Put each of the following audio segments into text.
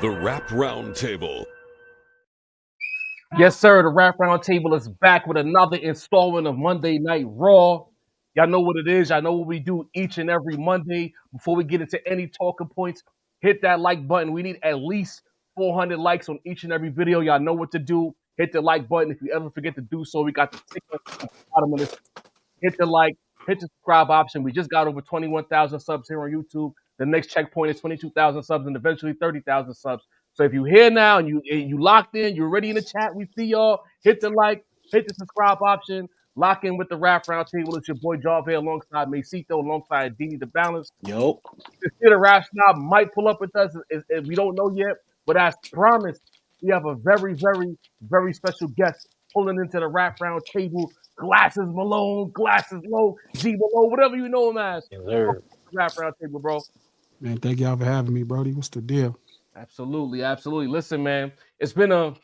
The Rap Roundtable. Yes, sir. The Rap Roundtable is back with another installment of Monday Night Raw. Y'all know what it is. Y'all know what we do each and every Monday. Before we get into any talking points, hit that like button. We need at least 400 likes on each and every video. Y'all know what to do. Hit the like button. If you ever forget to do so, we got the ticker at the bottom of this. Hit the like, hit the subscribe option. We just got over 21,000 subs here on YouTube. The next checkpoint is 22,000 subs and eventually 30,000 subs. So if you're here now and you locked in, you're already in the chat, we see y'all. Hit the like, hit the subscribe option, lock in with the Rap Roundtable. It's your boy Jarvey alongside Macito, alongside Dini the Balance. Yo. This year the Rap Snob might pull up with us. We don't know yet, but as promised, we have a very, very, very special guest pulling into the Rap Roundtable. Glasses Malone, glasses low, G Malone, whatever you know him as. Yes, sir. Rap Roundtable, bro. Man, thank y'all for having me, Brody. What's the deal? Absolutely, absolutely. Listen, man, it's been a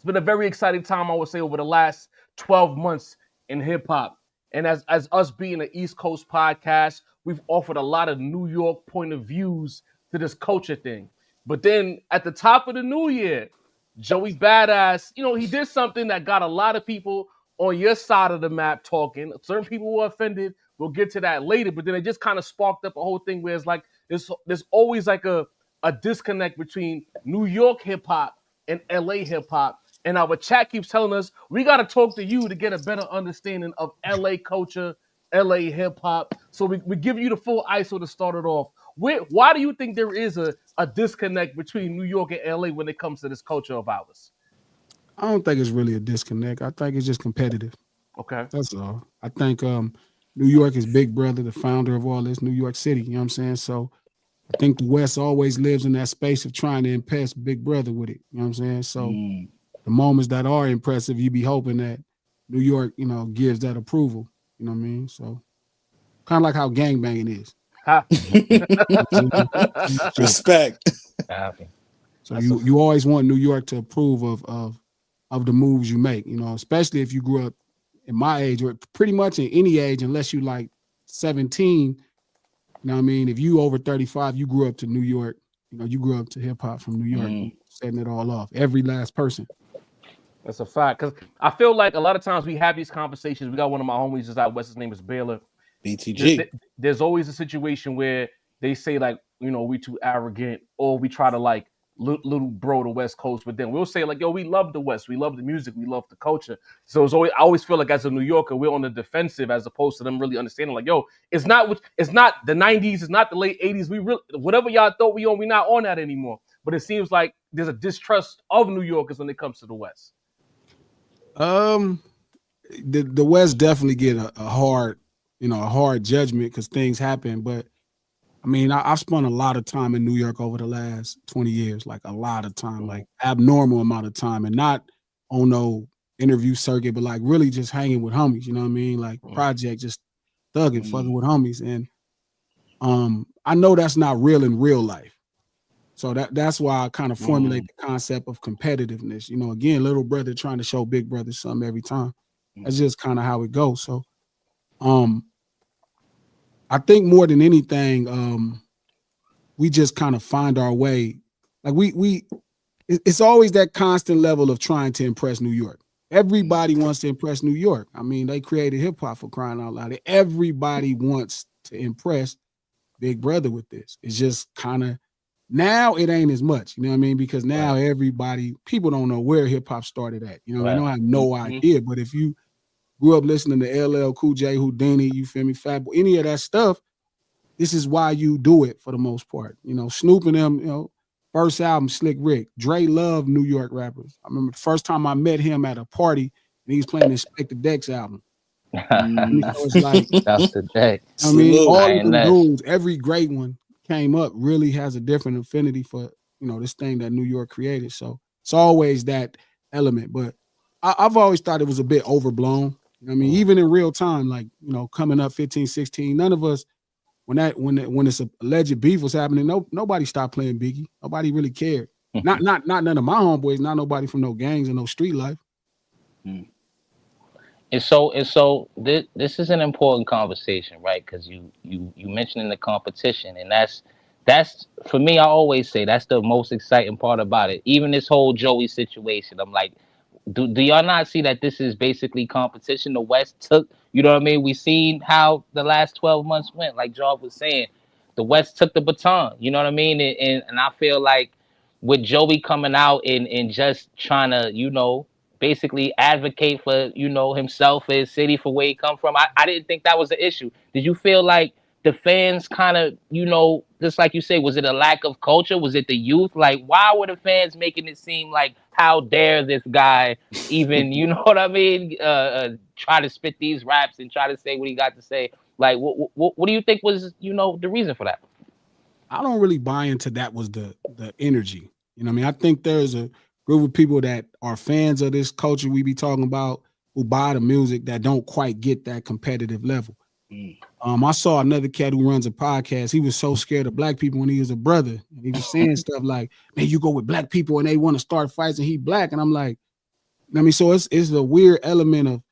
very exciting time, I would say, over the last 12 months in hip hop. And as us being an East Coast podcast, we've offered a lot of New York point of views to this culture thing. But then at the top of the new year, Joey Badass, he did something that got a lot of people on your side of the map talking. Certain people were offended. We'll get to that later. But then it just kind of sparked up a whole thing where it's like there's always like a disconnect between New York hip hop and LA hip hop. And our chat keeps telling us we got to talk to you to get a better understanding of LA culture, LA hip hop. So we give you the full ISO to start it off. Why do you think there is a disconnect between New York and LA when it comes to this culture of ours? I don't think it's really a disconnect. I think it's just competitive. Okay. That's all. I think New York is Big Brother, the founder of all this, New York City. You know what I'm saying? So I think the West always lives in that space of trying to impress Big Brother with it. You know what I'm saying? So the moments that are impressive, you be hoping that New York, gives that approval. You know what I mean? So kind of like how gangbanging is. Respect. So you always want New York to approve of the moves you make, especially if you grew up in my age or pretty much in any age, unless you like 17. You know what I mean? If you over 35, you grew up to New York, you grew up to hip hop from New York, setting it all off. Every last person. That's a fact. Because I feel like a lot of times we have these conversations. We got one of my homies just out west. His name is Baylor. BTG. There's always a situation where they say like, we too arrogant, or we try to like little bro the West Coast. But then we'll say like, yo, we love the West. We love the music. We love the culture. So I always feel like as a New Yorker, we're on the defensive as opposed to them really understanding like, yo, it's not the 90s. It's not the late 80s. We really, whatever y'all thought we on, we not on that anymore. But it seems like there's a distrust of New Yorkers when it comes to the West. The West definitely get a hard judgment because things happen. But I mean, I've spent a lot of time in New York over the last 20 years, like a lot of time, like abnormal amount of time, and not on no interview circuit, but like really just hanging with homies. You know what I mean? Like project, just thugging, fucking with homies. And I know that's not real in real life. So that's why I kind of formulate the concept of competitiveness. Again, little brother trying to show big brother something every time. That's just kind of how it goes. So I think more than anything, we just kind of find our way. Like it's always that constant level of trying to impress New York. Everybody wants to impress New York. I mean, they created hip hop for crying out loud. Everybody wants to impress Big Brother with this. It's just kind of, now it ain't as much, you know what I mean? Because now people don't know where hip hop started at. They don't have no idea. But if you grew up listening to LL Cool J, Houdini, you feel me, Fat Boy, any of that stuff, this is why you do it for the most part. Snoop and them, first album, Slick Rick. Dre loved New York rappers. I remember the first time I met him at a party and he was playing the Inspector Deck's album. So it's like, that's the day. I mean, all of the dudes, every great one came up really has a different affinity for, this thing that New York created. So it's always that element. But I've always thought it was a bit overblown. I mean, even in real time, like, coming up 15, 16, none of us, when this alleged beef was happening, nobody stopped playing Biggie. Nobody really cared. Not none of my homeboys, not nobody from no gangs and no street life. And so this is an important conversation, right? Because you mentioning the competition, and that's that's for me. I always say that's the most exciting part about it. Even this whole Joey situation, I'm like, do y'all not see that this is basically competition? The West took, you know what I mean? We seen how the last 12 months went. Like Job was saying, the West took the baton. You know what I mean? And I feel like with Joey coming out and just trying to, basically advocate for, himself, his city, for where he come from. I didn't think that was the issue. Did you feel like the fans kind of, just like you say, was it a lack of culture? Was it the youth? Like, why were the fans making it seem like, how dare this guy even, you know what I mean? Try to spit these raps and try to say what he got to say. Like, what do you think was, the reason for that? I don't really buy into that was the energy. You know what I mean? I think there's a group of people that are fans of this culture we be talking about who buy the music that don't quite get that competitive level. I saw another cat who runs a podcast. He was so scared of black people when he was a brother. And he was saying stuff like, man, you go with black people and they want to start fights and he black. And I'm like, I mean, so it's a weird element of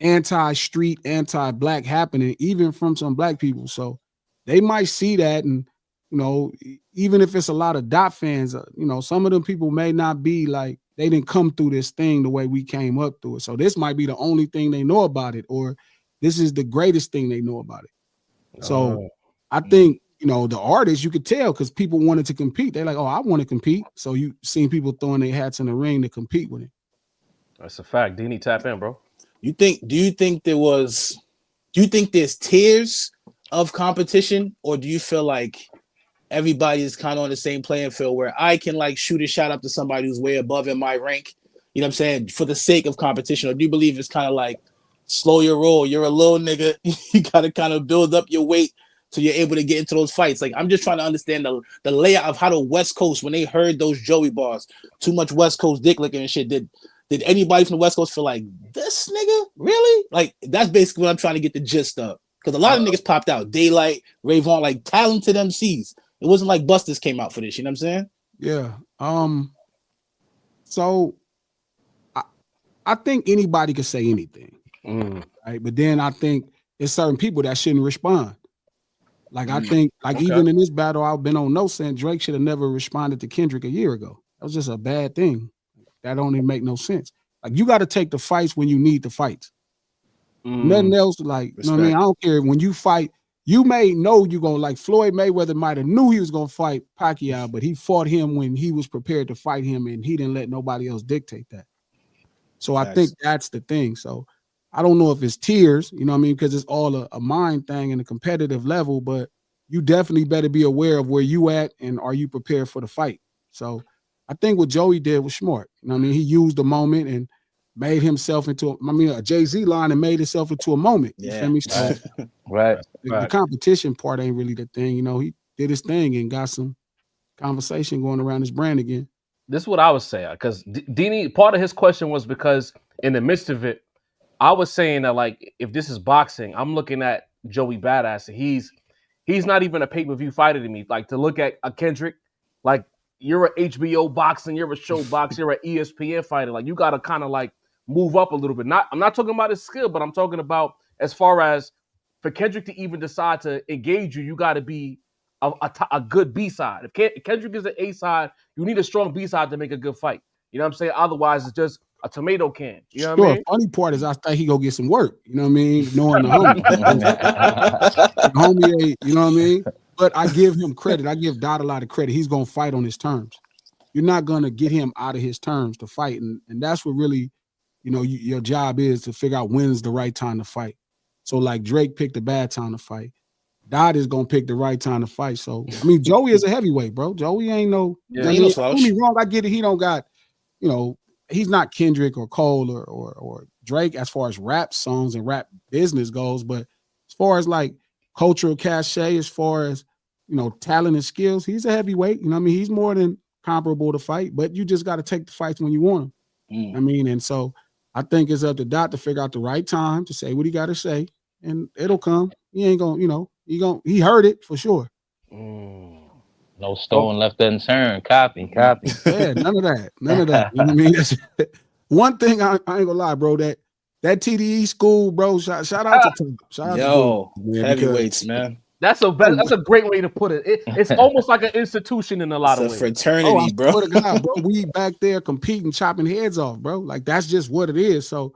anti-street, anti-black happening, even from some black people. So they might see that. And, even if it's a lot of Dot fans, some of them people may not be like, they didn't come through this thing the way we came up through it. So this might be the only thing they know about it, or this is the greatest thing they know about it. So I think, the artists, you could tell because people wanted to compete. They're like, oh, I want to compete. So you seen people throwing their hats in the ring to compete with it. That's a fact. Dini, tap in, bro. Do you think there's tiers of competition, or do you feel like everybody is kind of on the same playing field where I can like shoot a shot up to somebody who's way above in my rank, you know what I'm saying, for the sake of competition? Or do you believe it's kind of like slow your roll? You're a little nigga. You got to kind of build up your weight so you're able to get into those fights. Like, I'm just trying to understand the layout of how the West Coast, when they heard those Joey bars, too much West Coast dick licking and shit, did anybody from the West Coast feel like, this nigga? Really? Like, that's basically what I'm trying to get the gist of. Because a lot of niggas popped out. Daylight, Rayvon, like talented MCs. It wasn't like Busters came out for this, you know what I'm saying? Yeah. So I think anybody could say anything. Right? But then I think there's certain people that shouldn't respond. Like I think, even in this battle, I've been on no saying Drake should have never responded to Kendrick a year ago. That was just a bad thing. That don't even make no sense. Like, you got to take the fights when you need the fights. Nothing else. Like, you know what I mean? I don't care when you fight. You may know you're going to, like Floyd Mayweather might have knew he was going to fight Pacquiao, but he fought him when he was prepared to fight him, and he didn't let nobody else dictate that. So I think that's the thing. So I don't know if it's tiers, you know what I mean? Because it's all a mind thing and a competitive level, but you definitely better be aware of where you at and are you prepared for the fight? So I think what Joey did was smart. You know what I mean? He used the moment and made himself into a Jay-Z line and made himself into a moment. You feel me? So, right. The competition part ain't really the thing. He did his thing and got some conversation going around his brand again. This is what I was saying, because Dini, part of his question was because in the midst of it, I was saying that, like, if this is boxing, I'm looking at Joey Badass, and he's not even a pay-per-view fighter to me. Like, to look at a Kendrick, like, you're an HBO boxing, you're a show boxer, you're an ESPN fighter. Like, you got to kind of like move up a little bit. I'm not talking about his skill, but I'm talking about as far as for Kendrick to even decide to engage you, you got to be a good B-side. If Kendrick is an A-side, you need a strong B-side to make a good fight. You know what I'm saying? Otherwise, it's just a tomato can. You know what I mean? Funny part is I think he go get some work. You know what I mean? Knowing the homie. The homie ain't, you know what I mean? But I give him credit. I give Dot a lot of credit. He's going to fight on his terms. You're not going to get him out of his terms to fight. And that's what really, your job is, to figure out when's the right time to fight. So like Drake picked a bad time to fight. Dot is going to pick the right time to fight. So, I mean, Joey is a heavyweight, bro. Joey ain't no, don't get me wrong. I get it. He don't got, he's not Kendrick or Cole or Drake as far as rap songs and rap business goes. But as far as like cultural cachet, as far as, talent and skills, he's a heavyweight. You know what I mean? He's more than comparable to fight, but you just got to take the fights when you want them. I mean, and so I think it's up to Dot to figure out the right time to say what he got to say, and it'll come. He ain't going to, he heard it for sure. No stone left unturned. Copy. Yeah, none of that. You know what I mean? That's, one thing I ain't gonna lie, bro, that TDE school, bro, shout out to Tom. Shout out to dude, heavyweights, man. That's a great way to put it. It's almost like an institution in a lot It's of a ways. fraternity, I bro. swear to God, bro, we back there competing, chopping heads off, bro. Like that's just what it is. So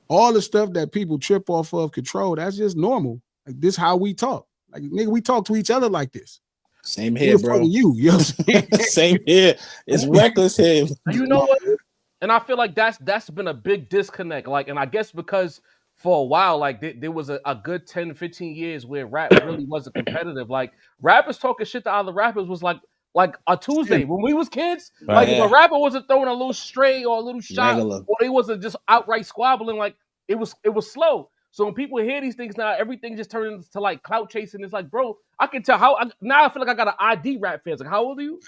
all the stuff that people trip off of control, that's just normal. Like this how we talk. Like nigga, we talk to each other like this. Same Who here, the fuck bro. are you? You know what I'm saying? Same here. It's reckless here. You know what? And I feel like that's been a big disconnect. Like, and I guess because for a while, like there was a good 10, 15 years where rap really wasn't competitive. Like rappers talking shit to other rappers was like a Tuesday. When we was kids, like if a rapper wasn't throwing a little stray or a little shot, Regular. or they wasn't just outright squabbling, like it was slow. So when people hear these things now, everything just turned into like clout chasing. It's like, bro, I can tell now I feel like I got an ID rap fans. Like, how old are you?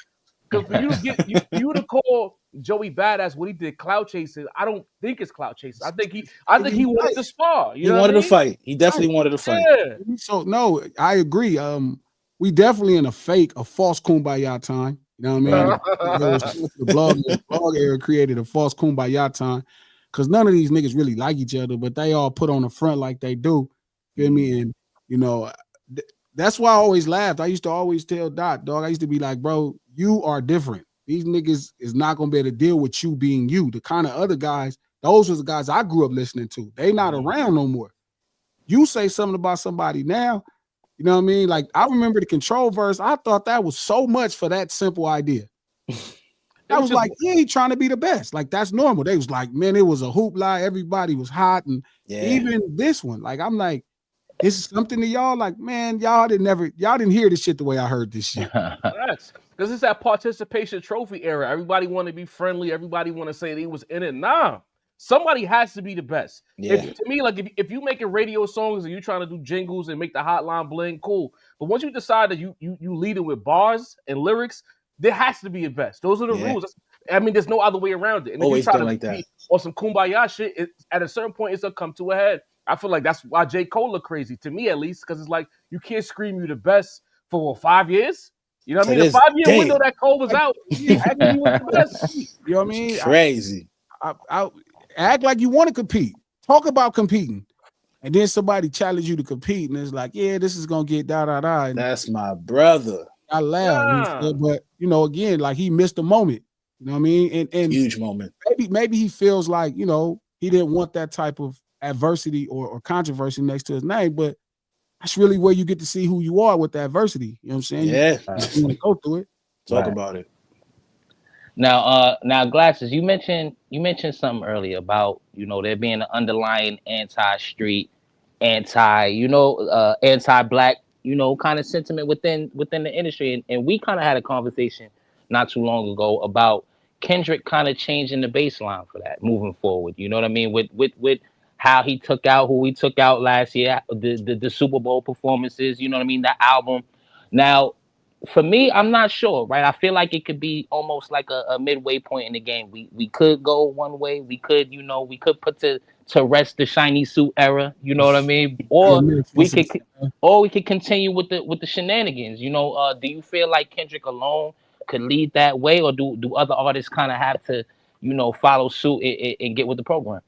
Because for you to get you to call Joey Badass what he did clout chasing, I don't think it's clout chasing. I think he wanted to spar. He wanted to fight. He definitely wanted to fight. Yeah. So no, I agree. We definitely in a false kumbaya time. You know what I mean? The blog era created a false kumbaya time because none of these niggas really like each other, but they all put on the front like they do. Feel me? And you know, that's why I always laughed. I used to always tell dog, I used to be like, bro, you are different. These niggas is not gonna be able to deal with you being you. The kind of other guys, those was the guys I grew up listening to. They not around no more. You say something about somebody now, you know what I mean? Like I remember the Control verse. I thought that was so much for that simple idea. I was like, he ain't trying to be the best. Like that's normal. They was like, man, it was a hoopla. Everybody was hot, and even this one, like I'm like, this is something to y'all. Like, man, y'all didn't hear this shit the way I heard this shit. That's because it's that participation trophy era. Everybody want to be friendly. Everybody want to say they was in it. Nah, somebody has to be the best. Yeah. To me, like if you making radio songs and you trying to do jingles and make the hotline bling, cool. But once you decide that you lead it with bars and lyrics, there has to be a best. Those are the rules. I mean, there's no other way around it. And Always if you try been to like that. or some kumbaya shit, at a certain point, it's gonna come to a head. I feel like that's why J. Cole look crazy, to me at least, because it's like you can't scream you the best for 5 years. You know what I mean? The 5-year window that Cole was out, he was the best. You know what I mean? Crazy. I act like you want to compete. Talk about competing. And then somebody challenge you to compete, and it's like, yeah, this is gonna get da. And that's my brother. I laugh, but you know, again, like he missed a moment. You know what I mean? And huge moment. Maybe he feels like, you know, he didn't want that type of adversity or controversy next to his name, but that's really where you get to see who you are with the adversity. You know what I'm saying? Yeah, you want to go through it. Talk about it. Now, Glasses, you mentioned something earlier about, you know, there being an underlying anti-street, anti-black, you know, kind of sentiment within the industry, and we kind of had a conversation not too long ago about Kendrick kind of changing the baseline for that moving forward. You know what I mean? With how he took out who he took out last year, the Super Bowl performances, you know what I mean? The album. Now, for me, I'm not sure, right? I feel like it could be almost like a midway point in the game. We could go one way. We could put to rest the shiny suit era. You know what I mean? Or we could continue with the shenanigans. You know, do you feel like Kendrick alone could lead that way, or do other artists kind of have to, you know, follow suit and get with the program?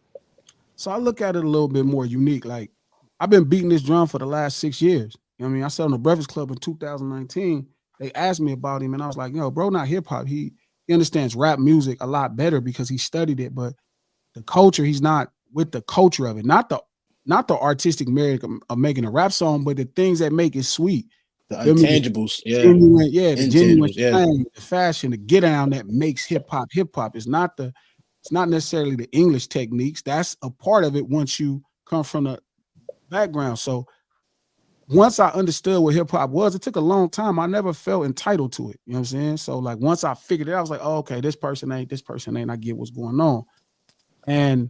So I look at it a little bit more unique. Like I've been beating this drum for the last 6 years. You know what I mean? I sat on the Breakfast Club in 2019. They asked me about him, and I was like, "Yo, bro, not hip hop. He understands rap music a lot better because he studied it. But the culture, he's not with the culture of it. Not the artistic merit of making a rap song, but the things that make it sweet. The intangibles, the genuine thing, the fashion, the get down that makes hip hop hip hop. It's not necessarily the English techniques. That's a part of it once you come from the background. So once I understood what hip hop was, it took a long time. I never felt entitled to it. You know what I'm saying? So like once I figured it out, I was like, oh, okay, this person ain't. I get what's going on. And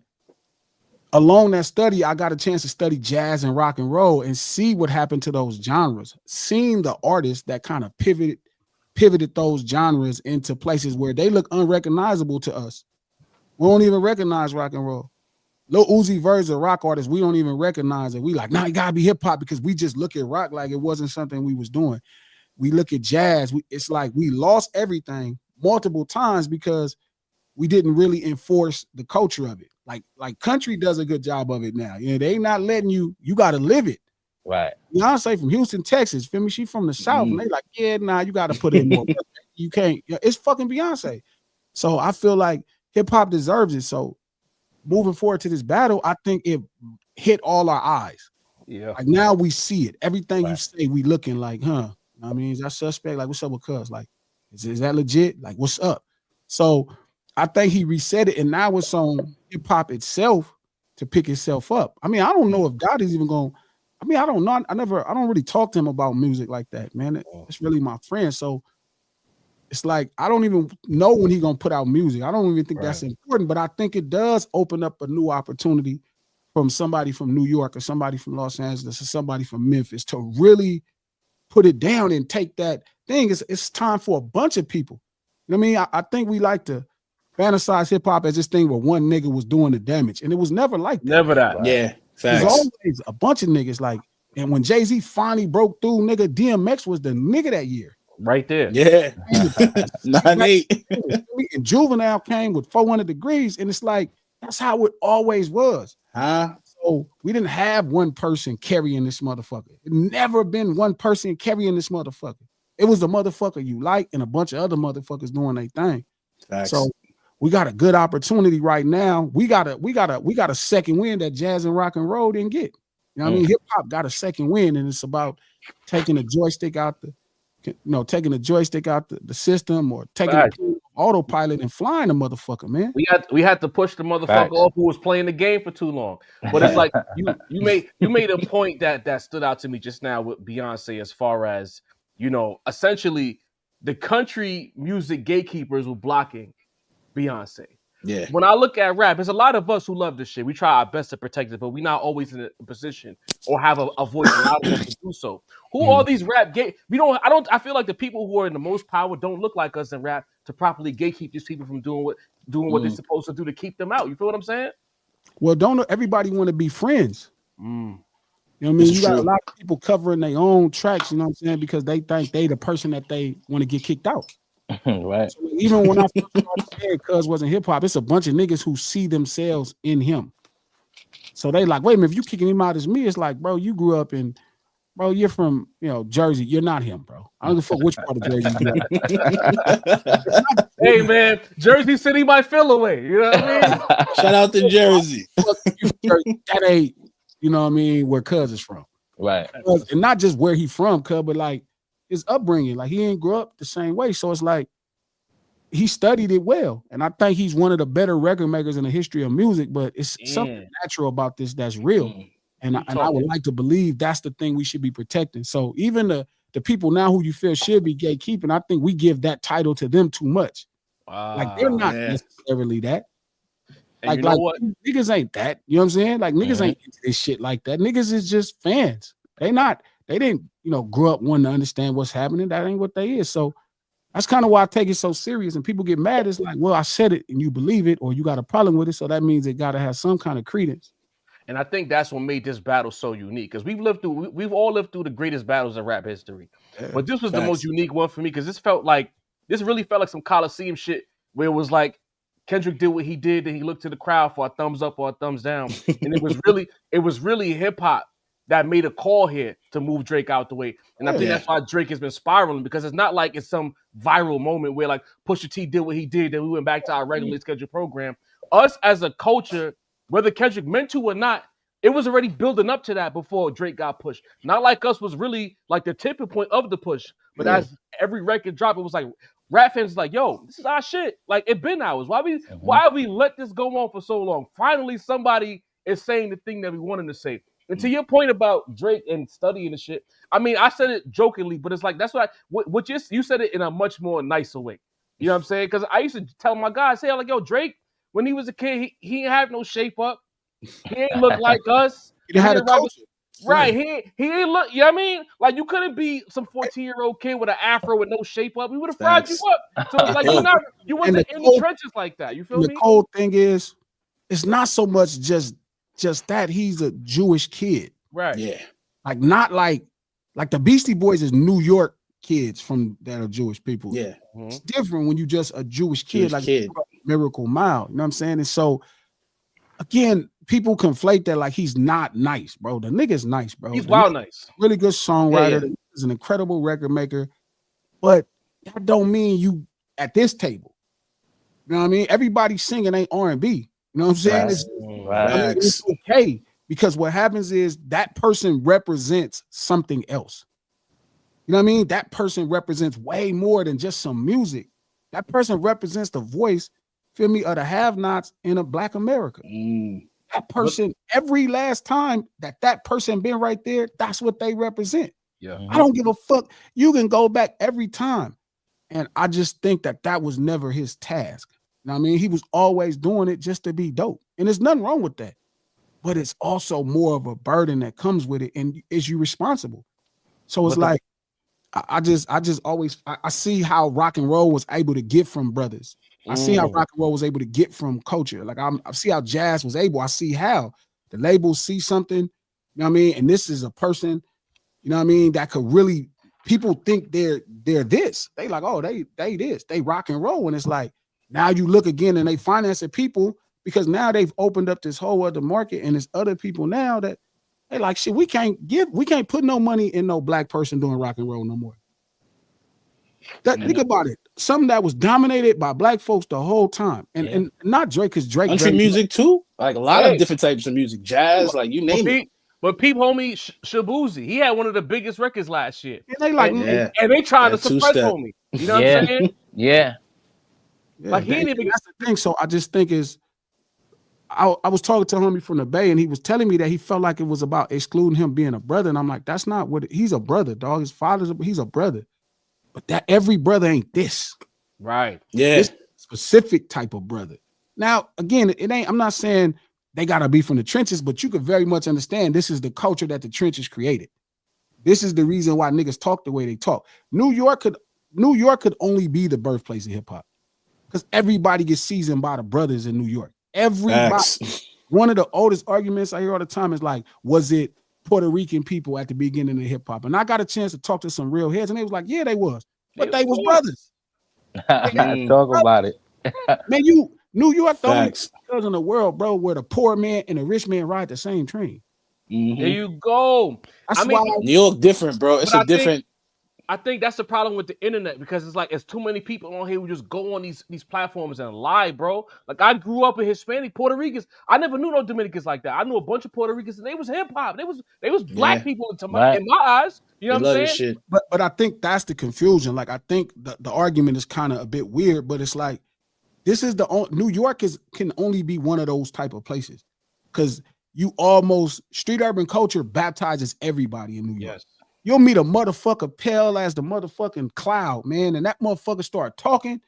along that study, I got a chance to study jazz and rock and roll and see what happened to those genres. Seeing the artists that kind of pivoted those genres into places where they look unrecognizable to us. We don't even recognize rock and roll. Lil Uzi Vert's a rock artist. We don't even recognize it. We like, nah, it gotta be hip hop because we just look at rock like it wasn't something we was doing. We look at jazz. It's like we lost everything multiple times because we didn't really enforce the culture of it. Like country does a good job of it now. You know, they not letting you got to live it. Right. Beyonce from Houston, Texas. Feel me? She from the South. And they like, yeah, nah, you got to put in more. You can't. It's fucking Beyonce. So I feel like hip hop deserves it. So moving forward to this battle, I think it hit all our eyes. Yeah. Like now we see it. Everything you Right. say, we looking like, huh? I mean, is that suspect? Like, what's up with Cuz? Like, is that legit? Like, what's up? So I think he reset it, and now it's on hip hop itself to pick itself up. I mean, I don't know if God is even going. I mean, I don't know. I don't really talk to him about music like that, man. It's really my friend. So it's like I don't even know when he's gonna put out music. I don't even think that's important, but I think it does open up a new opportunity from somebody from New York or somebody from Los Angeles or somebody from Memphis to really put it down and take that thing. It's time for a bunch of people. You know what I mean? I think we like to fantasize hip hop as this thing where one nigga was doing the damage, and it was never like that. Never that. Right. Yeah, There's facts. always a bunch of niggas like, and when Jay-Z finally broke through, nigga, DMX was the nigga that year. Right there. Yeah. 9-8. And Juvenile came with 400 degrees, and it's like that's how it always was. Huh? So we didn't have one person carrying this motherfucker. It never been one person carrying this motherfucker. It was the motherfucker you like and a bunch of other motherfuckers doing their thing. Facts. So we got a good opportunity right now. We got a second win that jazz and rock and roll didn't get. You know what I mean? Hip hop got a second win, and it's about taking the joystick out the system, or taking the autopilot and flying the motherfucker, man. We had to push the motherfucker Facts. off who was playing the game for too long. But it's like you made a point that stood out to me just now with Beyonce, as far as, you know, essentially the country music gatekeepers were blocking Beyonce. Yeah. When I look at rap, there's a lot of us who love this shit. We try our best to protect it, but we're not always in a position or have a voice loud enough to do so. Who are these rap gate? I feel like the people who are in the most power don't look like us in rap to properly gatekeep these people from doing what they're supposed to do to keep them out. You feel what I'm saying? Well, don't everybody want to be friends? You know what I mean? This You is got true. a lot of people covering their own tracks, you know what I'm saying, because they think they the person that they want to get kicked out. Right. So even when I first started saying Cuz wasn't hip hop, it's a bunch of niggas who see themselves in him. So they like, wait a minute, if you kicking him out as me, it's like, bro, you grew up in, bro, you're from, Jersey. You're not him, bro. I don't give a fuck which part of Jersey you grew up. Hey man, Jersey City might feel away. You know what I mean? Shout out to Jersey. That ain't, you know what I mean, where Cuz is from. Right. And not just where he from, Cuz, but like his upbringing. Like he ain't grew up the same way. So it's like he studied it well. And I think he's one of the better record makers in the history of music, but it's something natural about this that's real. And I would like to believe that's the thing we should be protecting. So even the people now who you feel should be gatekeeping, I think we give that title to them too much. Like they're not necessarily that. And you know what? Niggas ain't that. You know what I'm saying? Like niggas ain't into this shit like that. Niggas is just fans. They didn't, grow up wanting to understand what's happening. That ain't what they is. So that's kind of why I take it so serious. And people get mad. It's like, well, I said it and you believe it, or you got a problem with it. So that means it got to have some kind of credence. And I think that's what made this battle so unique, because we've all lived through the greatest battles in rap history, but this was the most unique one for me, because this really felt like some Coliseum shit, where it was like Kendrick did what he did, and he looked to the crowd for a thumbs up or a thumbs down, and it was really hip hop that made a call here to move Drake out the way. And I think that's why Drake has been spiraling, because it's not like it's some viral moment where like Pusha T did what he did, then we went back to our regularly scheduled program. Us as a culture, whether Kendrick meant to or not, it was already building up to that before Drake got pushed. Not like us was really like the tipping point of the push, but as every record dropped, it was like rap fans was like, yo, this is our shit. Like it been ours. Why we let this go on for so long? Finally, somebody is saying the thing that we wanted to say. And to your point about Drake and studying the shit, I mean, I said it jokingly, but it's like that's what you said it in a much more nicer way. You know what I'm saying? Because I used to tell my guys, hey, like, yo, Drake, when he was a kid, he ain't have no shape up. He ain't look like us. He had a culture. Right. He ain't look, you know what I mean? Like you couldn't be some 14-year-old kid with an afro with no shape up. We would have fried you up. So it's like you wasn't in the trenches like that. You feel me? The cold thing is, it's not so much just that he's a Jewish kid. Right. Yeah. Like not like the Beastie Boys is New York kids that are Jewish people. Yeah. It's different when you just a Jewish kid, Jewish kid. Miracle Mile. You know what I'm saying? And so again, people conflate that like he's not nice, bro. The nigga's nice, bro. He's The wild nigga, nice. really good songwriter. Yeah. He's an incredible record maker, but that don't mean you at this table. You know what I mean? Everybody singing ain't R&B. You know what I'm saying? Right. It's, Right. I mean, it's okay because what happens is that person represents something else. You know what I mean? That person represents way more than just some music. That person represents the voice, feel me, of the have-nots in a Black America. That person, every last time that person been right there, that's what they represent. Yeah. I don't give a fuck. You can go back every time. And I just think that was never his task. You know what I mean? He was always doing it just to be dope. And there's nothing wrong with that. But it's also more of a burden that comes with it. And is you responsible? So it's like, I just always see how rock and roll was able to get from brothers. I see how rock and roll was able to get from culture. Like I see how jazz was able. I see how the labels see something, you know what I mean? And this is a person, you know what I mean, that could really, people think they're this. They like, oh, they this. They rock and roll. And it's like, now you look again and they financing people because now they've opened up this whole other market and there's other people now that they like, shit, we can't put no money in no Black person doing rock and roll no more. Think about it. Something that was dominated by Black folks the whole time. And not Drake, because Drake. Country music too? Like a lot of different types of music. Jazz, like you name it. But peep homie Shabuzi, he had one of the biggest records last year. And they like, and they trying to suppress homie. You know what I'm saying? Yeah. Like he ain't even. That's the thing. So I just think I was talking to a homie from the Bay, and he was telling me that he felt like it was about excluding him being a brother. And I'm like, that's not what he's a brother, dog. His he's a brother. But that every brother ain't this. Right. Yeah. This specific type of brother. Now, again, it ain't, I'm not saying they gotta be from the trenches, but you could very much understand this is the culture that the trenches created. This is the reason why niggas talk the way they talk. New York could only be the birthplace of hip hop. Because everybody gets seasoned by the brothers in New York. Everybody. One of the oldest arguments I hear all the time is like, was it Puerto Rican people at the beginning of hip hop? And I got a chance to talk to some real heads, and they was like, yeah, they was. But they was brothers. Talk about it. Man, New York, the only place in the world, bro, where the poor man and the rich man ride the same train. There you go. That's why New York different, bro. It's a different. I think that's the problem with the internet because it's like it's too many people on here who just go on these platforms and lie, bro. Like I grew up in Hispanic Puerto Ricans. I never knew no Dominicans like that. I knew a bunch of Puerto Ricans and they was hip hop. They was black people in my eyes. You know what I'm saying? Shit. But I think that's the confusion. Like I think the argument is kind of a bit weird, but it's like this is New York can only be one of those type of places because you almost street urban culture baptizes everybody in New York. Yes. You'll meet a motherfucker pale as the motherfucking cloud, man, and that motherfucker start talking.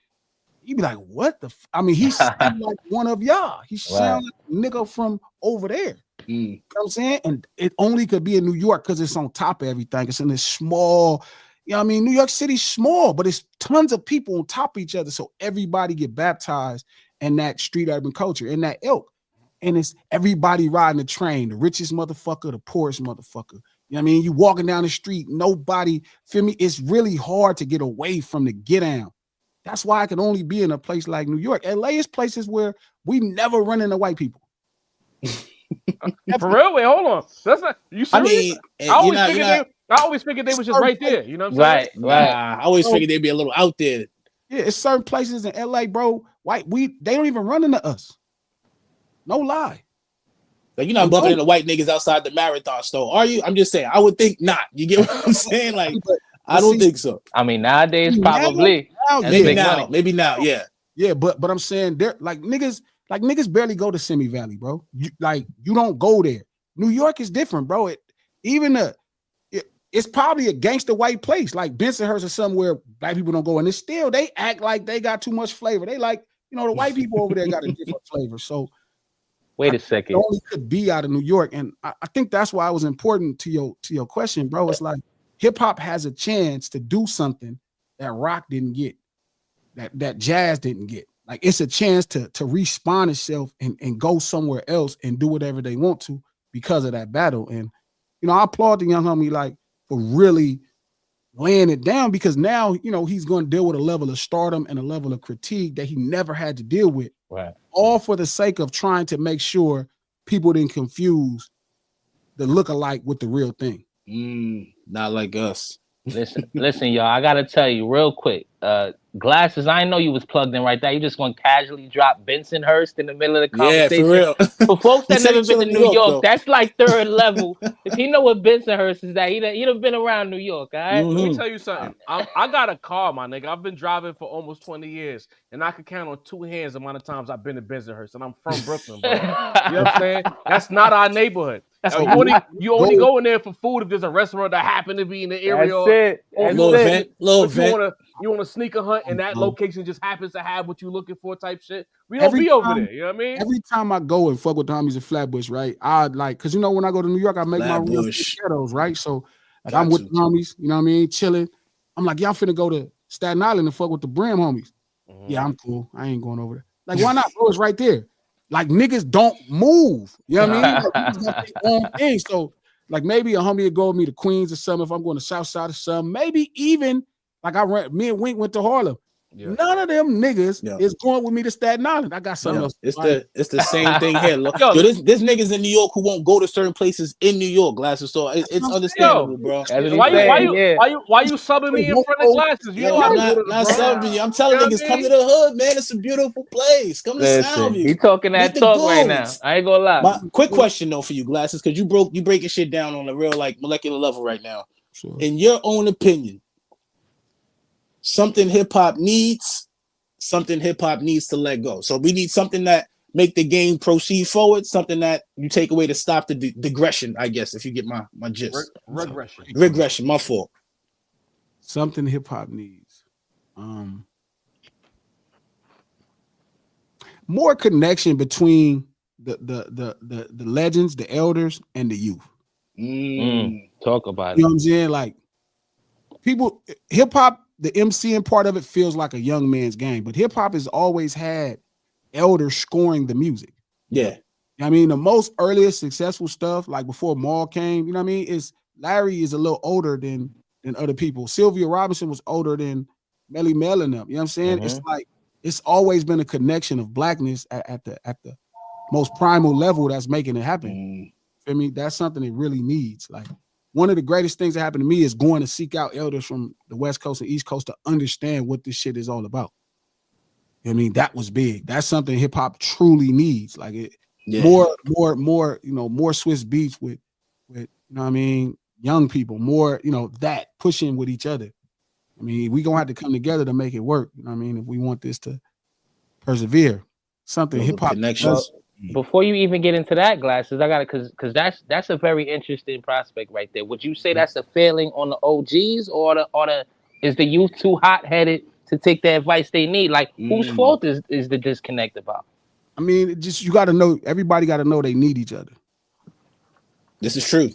You be like, what the? I mean, he sound like one of y'all. He sound like a nigga from over there. You know what I'm saying? And it only could be in New York because it's on top of everything. It's in this small, you know what I mean? New York City's small, but it's tons of people on top of each other. So everybody get baptized in that street urban culture, in that ilk. And it's everybody riding the train, the richest motherfucker, the poorest motherfucker. You know what I mean? You walking down the street, nobody, feel me? It's really hard to get away from the get down. That's why I can only be in a place like New York. LA is places where we never run into white people. For real? Wait, hold on. That's not you serious? I mean, I always figured they was just right there. You know what I'm saying? Right. I always figured they'd be a little out there. Yeah, it's certain places in LA, bro. They don't even run into us. No lie. Like you're not bumping into white niggas outside the Marathon store, are you? I'm just saying. I would think not. You get what I'm saying? Like, I don't think so. I mean, nowadays probably. Maybe now, yeah. Yeah, but I'm saying they're like niggas barely go to Simi Valley, bro. You don't go there. New York is different, bro. It's probably a gangster white place, like Bensonhurst or somewhere black people don't go, and it's still they act like they got too much flavor. They like, the white people over there got a different flavor. So wait a second. It only could be out of New York. And I think that's why it was important to your question, bro. It's like hip hop has a chance to do something that rock didn't get, that jazz didn't get. Like it's a chance to respawn itself and go somewhere else and do whatever they want to because of that battle. And I applaud the young homie like for really laying it down because now, you know, he's going to deal with a level of stardom and a level of critique that he never had to deal with. Right. All for the sake of trying to make sure people didn't confuse the look-alike with the real thing. Not like us. Listen, y'all. I gotta tell you real quick. Glasses. I didn't know you was plugged in right there. You just gonna casually drop Bensonhurst in the middle of the conversation. Yeah, for real. For folks that never been to New York, though. that's like third level. If he know what Bensonhurst is, that he'd have been around New York. All right. Let me tell you something. I got a car, my nigga. I've been driving for almost 20 years, and I can count on two hands the amount of times I've been to Bensonhurst, and I'm from Brooklyn, bro. You know what I'm saying? That's not our neighborhood. You only go in there for food if there's a restaurant that happen to be in the area. That's it. Or Little event. You want to sneak a hunt, and that location just happens to have what you're looking for, type shit. We don't Every be over time- there. You know what I mean? Every time I go and fuck with the homies in Flatbush, right? I like, cause you know when I go to New York, I make my real Flatbush. ghettos, right? So like I'm with the homies, you know what I mean, chilling. I'm like, y'all finna go to Staten Island and fuck with the Brim homies. Yeah, I'm cool. I ain't going over there. Like, why not? Bro, it's right there. Like niggas don't move. You know what I mean? Like, niggas got their own thing. So like maybe a homie would go with me to Queens or something if I'm going to South Side or something. Maybe even like me and Wink went to Harlem. Yeah. None of them niggas is going with me to Staten Island. I got something else. It's the same thing here. Look, yo, there's niggas in New York who won't go to certain places in New York, Glasses. So it's understandable, bro. Why you subbing me in front of Glasses? You know I'm how to not subbing you. I'm telling niggas, come to the hood, man. It's a beautiful place. Come to Soundview. He talking that talk right now. I ain't gonna lie. Quick question though for you, Glasses, because you breaking shit down on a real like molecular level right now. Sure. In your own opinion, something hip hop needs to let go. So we need something that make the game proceed forward, something that you take away to stop the digression, I guess, if you get my gist. Regression, my fault. Something hip hop needs. More connection between the legends, the elders, and the youth. Talk about it. You know what I'm saying? Like people, hip hop, the MCing part of it feels like a young man's game, but hip hop has always had elders scoring the music. Yeah. I mean, the most earliest successful stuff, like before Maul came, you know what I mean? Larry is a little older than other people. Sylvia Robinson was older than Melly Mel and them. You know what I'm saying? It's like it's always been a connection of blackness at the most primal level that's making it happen. Feel me? That's something it really needs. Like one of the greatest things that happened to me is going to seek out elders from the West Coast and East Coast to understand what this shit is all about. You know what I mean? That was big. That's something hip hop truly needs. Like it more, you know, more Swiss beats with, you know what I mean, young people, more, you know, that pushing with each other. I mean, we gonna have to come together to make it work. You know what I mean? If we want this to persevere, something hip hop connections. Before you even get into that, Glasses, I gotta because that's a very interesting prospect right there. Would you say that's a failing on the OGs or the is the youth too hot headed to take the advice they need? Like whose fault is the disconnect about? I mean, you got to know. Everybody got to know they need each other. This is true.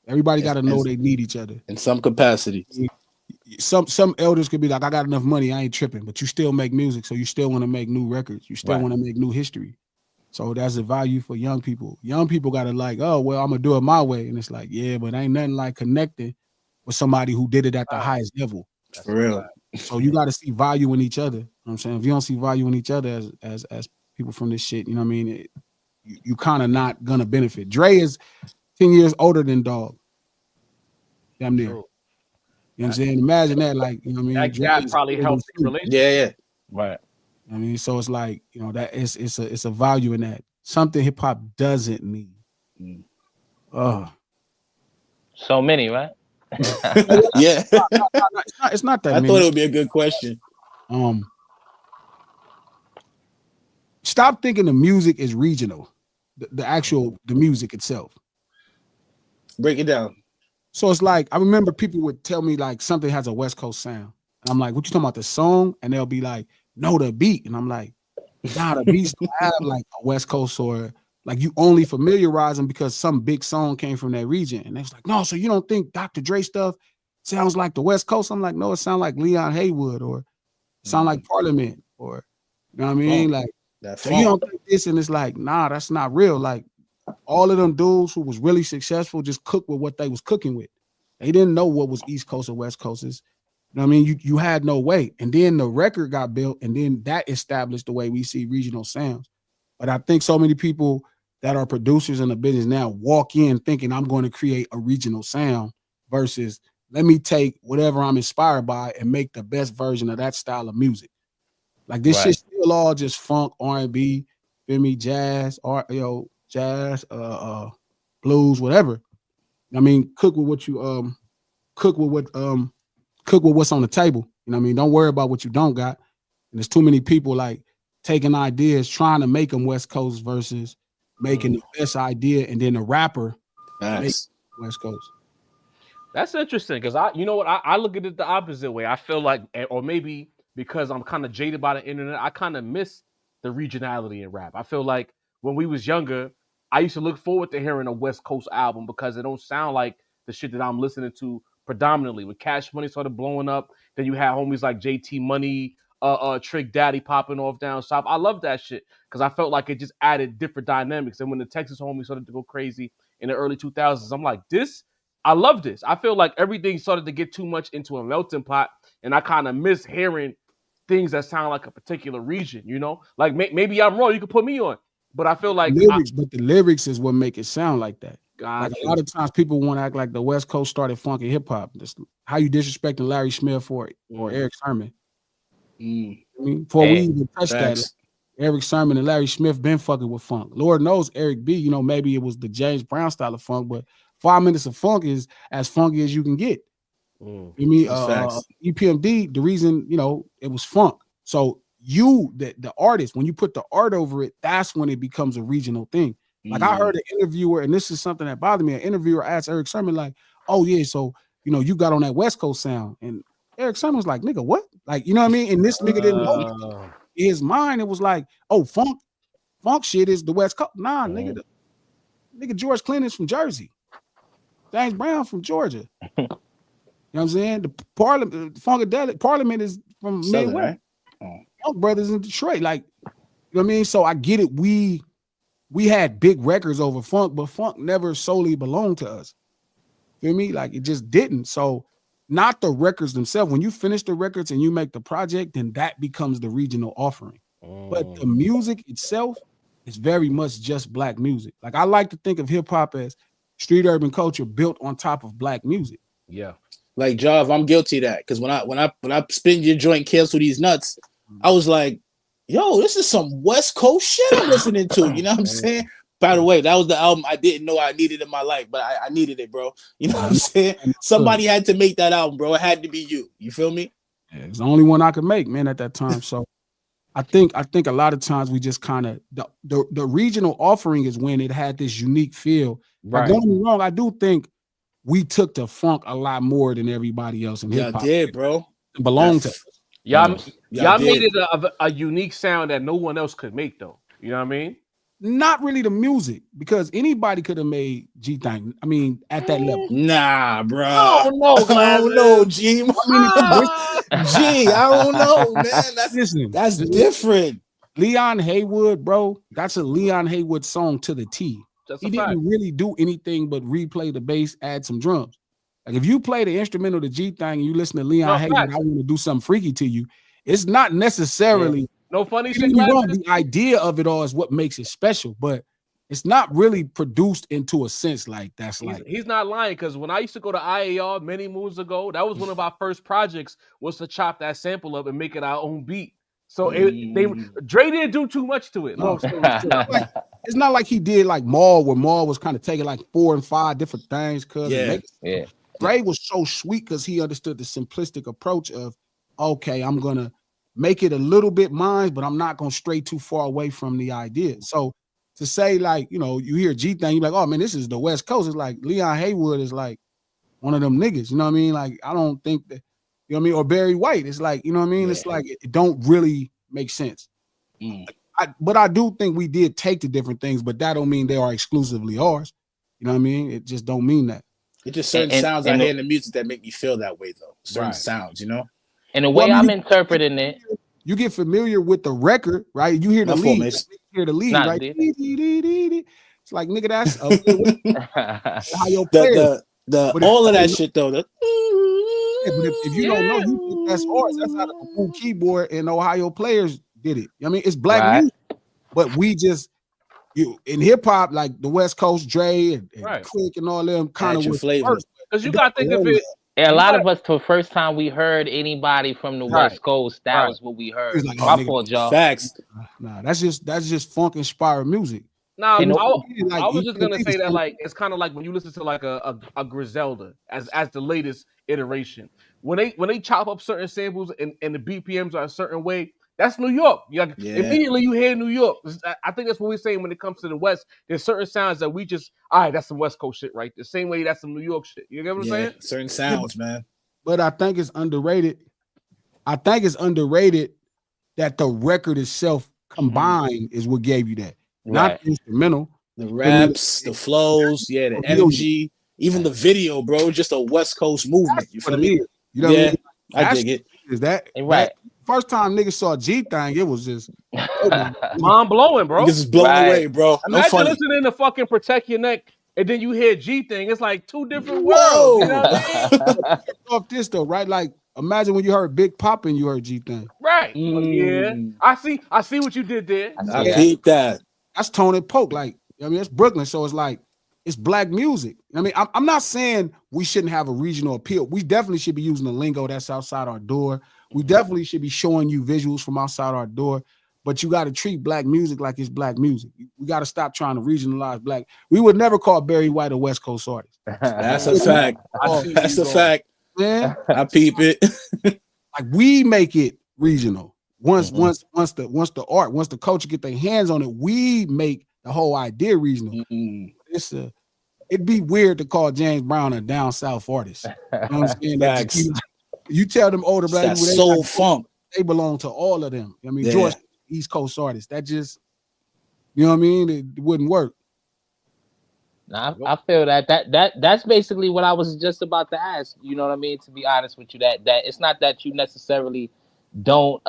Everybody got to know they need each other in some capacity. Some elders could be like, I got enough money, I ain't tripping, but you still make music, so you still want to make new records. You still want to make new history. So that's a value for young people. Young people got to like, oh, well, I'm going to do it my way. And it's like, yeah, but ain't nothing like connecting with somebody who did it at the highest level. For real. So you got to see value in each other. You know what I'm saying? If you don't see value in each other as people from this shit, you know what I mean? You kind of not going to benefit. Dre is 10 years older than Dog. Damn near. You know what I'm saying? Imagine that, like, you know what I mean? That probably helps the relationship. Yeah. Right. I mean, so it's like, you know, that it's a value in that. Something hip hop doesn't need. So many, right? Yeah. It's not that I many. thought it would be a good question. Stop thinking the music is regional. The music itself. Break it down. So it's like, I remember people would tell me like something has a West Coast sound. And I'm like, what you talking about, the song? And they'll be like, no, the beat. And I'm like, nah, the beats don't have like a West Coast, or like you only familiarize them because some big song came from that region. And they was like, no, so you don't think Dr. Dre stuff sounds like the West Coast? I'm like, no, it sounds like Leon Haywood, or it sound like Parliament, or you know what I mean? Like, so you don't think this, and it's like, nah, that's not real. Like all of them dudes who was really successful just cooked with what they was cooking with. They didn't know what was East Coast or West Coast is. You know what I mean? You had no way. And then the record got built, and then that established the way we see regional sounds. But I think so many people that are producers in the business now walk in thinking I'm going to create a regional sound versus let me take whatever I'm inspired by and make the best version of that style of music. Like this shit still all just funk, R&B, feel me, jazz, jazz, blues, whatever. I mean, cook with what you cook with what's on the table. You know what I mean? Don't worry about what you don't got. And there's too many people like taking ideas, trying to make them West Coast versus making the best idea, and then the rapper makes West Coast. That's interesting because I look at it the opposite way. I feel like, or maybe because I'm kind of jaded by the internet, I kind of miss the regionality in rap. I feel like when we was younger, I used to look forward to hearing a West Coast album because it don't sound like the shit that I'm listening to predominantly. When Cash Money started blowing up, then you had homies like JT Money, Trick Daddy popping off down south. I love that shit because I felt like it just added different dynamics. And when the Texas homies started to go crazy in the early 2000s, I'm like, I love this. I feel like everything started to get too much into a melting pot, and I kind of miss hearing things that sound like a particular region, you know? Like maybe I'm wrong, you can put me on, but I feel like the lyrics is what make it sound like that. Gotcha. Like a lot of times people want to act like the West Coast started funky hip hop. How you disrespecting Larry Smith or Eric Sermon? I mean, before we even touch that, Eric Sermon and Larry Smith been fucking with funk. Lord knows Eric B, you know, maybe it was the James Brown style of funk, but 5 minutes of funk is as funky as you can get. You mean EPMD, the reason, you know, it was funk. So the artist, when you put the art over it, that's when it becomes a regional thing. Like I heard an interviewer, and this is something that bothered me. An interviewer asked Eric Sermon, like, "Oh yeah, so you know you got on that West Coast sound," and Eric Sermon was like, "Nigga, what?" Like, you know what I mean? And this nigga didn't know. In his mind, it was like, "Oh, funk shit is the West Coast." Nah, nigga, nigga George Clinton's from Jersey, James Brown from Georgia. You know what I'm saying? The Funkadelic Parliament is from Southern, Midwest. right? Funk Brothers in Detroit, like, you know what I mean? So I get it. We had big records over funk, but funk never solely belonged to us. Feel me? Like it just didn't. So not the records themselves. When you finish the records and you make the project, then that becomes the regional offering. But the music itself is very much just black music. Like I like to think of hip hop as street urban culture built on top of black music. Yeah. Like Jav, I'm guilty of that. Because when I spin your joint, cancel these nuts, I was like, yo, this is some West Coast shit I'm listening to. You know what I'm saying? By the way, that was the album I didn't know I needed in my life, but I needed it, bro. You know what I'm saying? Somebody had to make that album, bro. It had to be you. You feel me? Yeah, it's the only one I could make, man, at that time. So I think a lot of times we just kind of the regional offering is when it had this unique feel. Right. But don't get me wrong, I do think we took the funk a lot more than everybody else in hip hop. Yeah, did, bro. It belonged to us. Y'all made it a unique sound that no one else could make, though. You know what I mean? Not really the music, because anybody could have made G Thing. I mean, at that level. Nah, bro. Oh no, I don't know, G. G, I don't know, man. That's different. Leon Haywood, bro. That's a Leon Haywood song to the T. He didn't really do anything but replay the bass, add some drums. Like if you play the instrumental, the G Thing, and you listen to Leon Haywood, I want to do something freaky to you. It's not necessarily no funny shit. The idea of it all is what makes it special, but it's not really produced into a sense like that's he's not lying, because when I used to go to IAR many moons ago, that was one of our first projects, was to chop that sample up and make it our own beat. So Dre didn't do too much to it. No. It's not like he did like Maul, where Maul was kind of taking like 4 and 5 different things. Dre was so sweet because he understood the simplistic approach of, okay, I'm gonna make it a little bit mine, but I'm not gonna stray too far away from the idea. So to say, like, you know, you hear G Thing, you're like, oh man, this is the West Coast. It's like Leon Haywood is like one of them niggas. You know what I mean? Like, I don't think that, you know what I mean? Or Barry White. It's like, you know what I mean? Yeah. It's like it don't really make sense. But I do think we did take the different things, but that don't mean they are exclusively ours. You know what I mean? It just don't mean that. It's just certain sounds I hear in the music that make me feel that way, though. Certain sounds, you know? And the way I'm interpreting it, you get familiar with the record, right? You hear the lead, right? It's like, nigga, that's how your player. All of that shit though. Yeah, but if you don't know, you think that's hard. That's how the boom keyboard and Ohio players did it. I mean, it's black music, but we just in hip hop, like the West Coast, Dre and Quick and all them kind of flavor. Because you gotta think of it. Yeah, a lot of us, for the first time we heard anybody from the West Coast, that was what we heard. Like, my fault, y'all. Facts. Nah, that's just funk inspired music. Nah, I was just gonna say that like it's kind of like when you listen to like a Griselda as the latest iteration. When they chop up certain samples and the BPMs are a certain way, that's New York. Immediately you hear New York. I think that's what we're saying when it comes to the West. There's certain sounds that we just, all right, that's some West Coast shit, right? The same way that's some New York shit. You get what I'm saying? Certain sounds, man. But I think it's underrated. That the record itself combined is what gave you that. Not the instrumental. The raps, the flows, the energy, even the video, bro. Just a West Coast movement. You feel me? You know what I mean? I dig it. Is that right? First time niggas saw G thing, it was just mind blowing, bro. Niggas just blown away, bro. Imagine listening to fucking Protect Your Neck, and then you hear G thing. It's like two different worlds. You know what I mean? Off this though, right? Like imagine when you heard Big Pop and you heard G thing. Right. Yeah. I see what you did there. I peeped that. That's Tony Polk. Like, I mean, it's Brooklyn, so it's like it's black music. I mean, I'm not saying we shouldn't have a regional appeal. We definitely should be using the lingo that's outside our door. We definitely should be showing you visuals from outside our door. But you got to treat black music like it's black music. We got to stop trying to regionalize black. We would never call Barry White a West Coast artist. That's a fact. That's a fact. Yeah, I peep it. Like we make it regional. Once the art, once the culture get their hands on it, we make the whole idea regional. It'd be weird to call James Brown a down south artist. You know what I'm saying? You tell them older black people, soul funk. They belong to all of them. I mean, George, East Coast artist. That just, you know what I mean? It wouldn't work. Nah, I feel that's basically what I was just about to ask. You know what I mean? To be honest with you, that it's not that you necessarily don't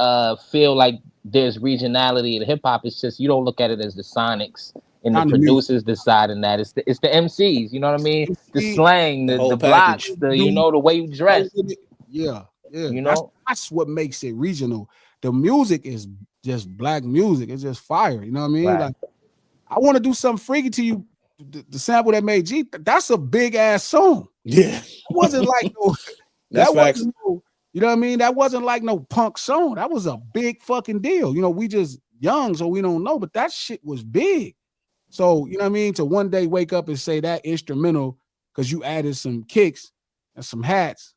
feel like there's regionality in hip hop. It's just you don't look at it as the Sonics and the producers deciding that. It's the MCs. You know what I mean? The slang, the blocks, the way you dress. Yeah. You know, that's what makes it regional. The music is just black music. It's just fire. You know what I mean? Right. Like, I want to do something freaky to you. The sample that made G, that's a big ass song. Yeah. It wasn't like no. That's facts. You know what I mean? That wasn't like no punk song. That was a big fucking deal. You know, we just young, so we don't know, but that shit was big. So, you know what I mean? To one day wake up and say that instrumental because you added some kicks and some hats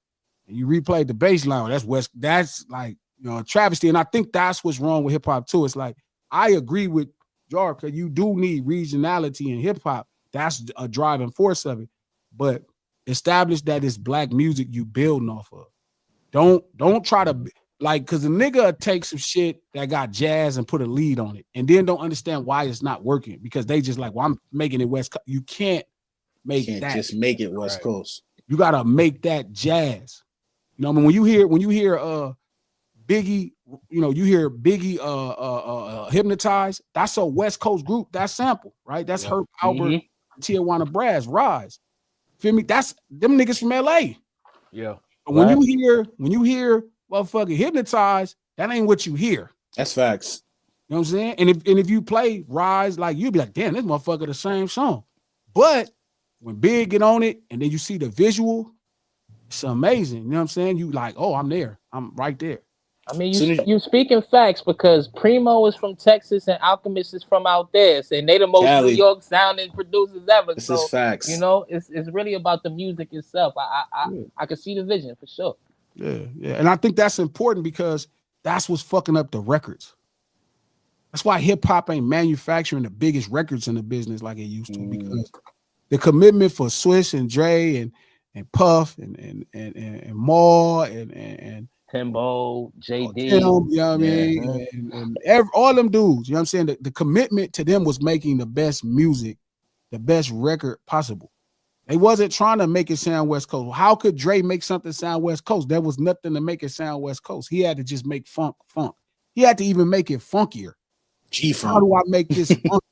and you replayed the bass line. That's like, you know, a travesty. And I think that's what's wrong with hip hop too. It's like, I agree with Jar because you do need regionality in hip hop. That's a driving force of it. But establish that it's black music you building off of. Don't try to like, cause the nigga take some shit that got jazz and put a lead on it, and then don't understand why it's not working because they just like, well, I'm making it West Coast. You can't make that. Just make it West Coast. You gotta make that jazz. You know, I mean, when you hear Biggie, you know, you hear Biggie Hypnotize. That's a West Coast group. That sample, right? That's Herb Albert, Tijuana Brass, Rise. Feel me? That's them niggas from LA. Yeah. But when you hear motherfucking Hypnotize, that ain't what you hear. That's facts. You know what I'm saying? And if you play Rise, like you'll be like, damn, this motherfucker the same song. But when Big get on it and then you see the visual, it's amazing. You know what I'm saying? You like, oh, I'm there. I'm right there. I mean, you speaking facts because Primo is from Texas and Alchemist is from out there, and they the most New York sounding producers ever. This is facts. You know, it's really about the music itself. I can see the vision for sure. Yeah, and I think that's important because that's what's fucking up the records. That's why hip hop ain't manufacturing the biggest records in the business like it used to because the commitment for Swiss and Dre and Puff and Maul and Timbo, JD, you know what I mean, and all them dudes. You know what I'm saying? The commitment to them was making the best music, the best record possible. They wasn't trying to make it sound West Coast. How could Dre make something sound West Coast? There was nothing to make it sound West Coast. He had to just make funk. He had to even make it funkier. How do I make this funk?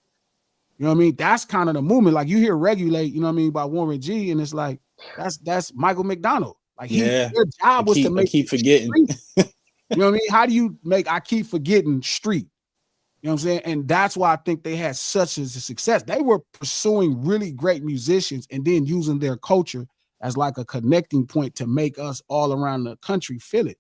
You know what I mean? That's kind of the movement. Like you hear Regulate, you know what I mean, by Warren G, and it's like, That's Michael McDonald. Like Yeah. their job was to make keep forgetting. street. You know what I mean? How do you make I keep forgetting street? You know what I'm saying? And that's why I think they had such a success. They were pursuing really great musicians and then using their culture as like a connecting point to make us all around the country feel it.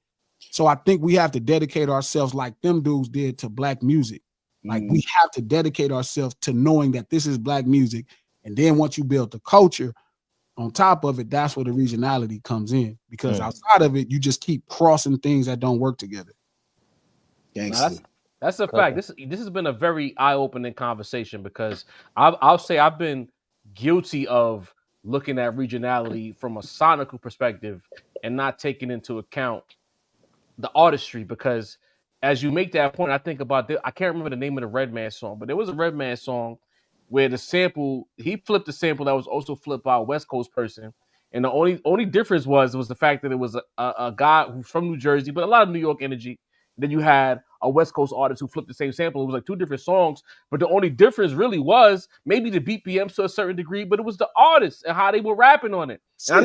So I think we have to dedicate ourselves like them dudes did to black music. Like we have to dedicate ourselves to knowing that this is black music. And then once you build the culture on top of it, that's where the regionality comes in. Because outside of it, you just keep crossing things that don't work together. That's a fact. This has been a very eye-opening conversation because I'll say I've been guilty of looking at regionality from a sonical perspective and not taking into account the artistry. Because as you make that point, I think about I can't remember the name of the Redman song, but there was a Redman song where the sample, he flipped the sample that was also flipped by a West Coast person. And the only difference was the fact that it was a guy who's from New Jersey, but a lot of New York energy. Then you had a West Coast artist who flipped the same sample. It was like two different songs, but the only difference really was maybe the BPMs to a certain degree, but it was the artists and how they were rapping on it. And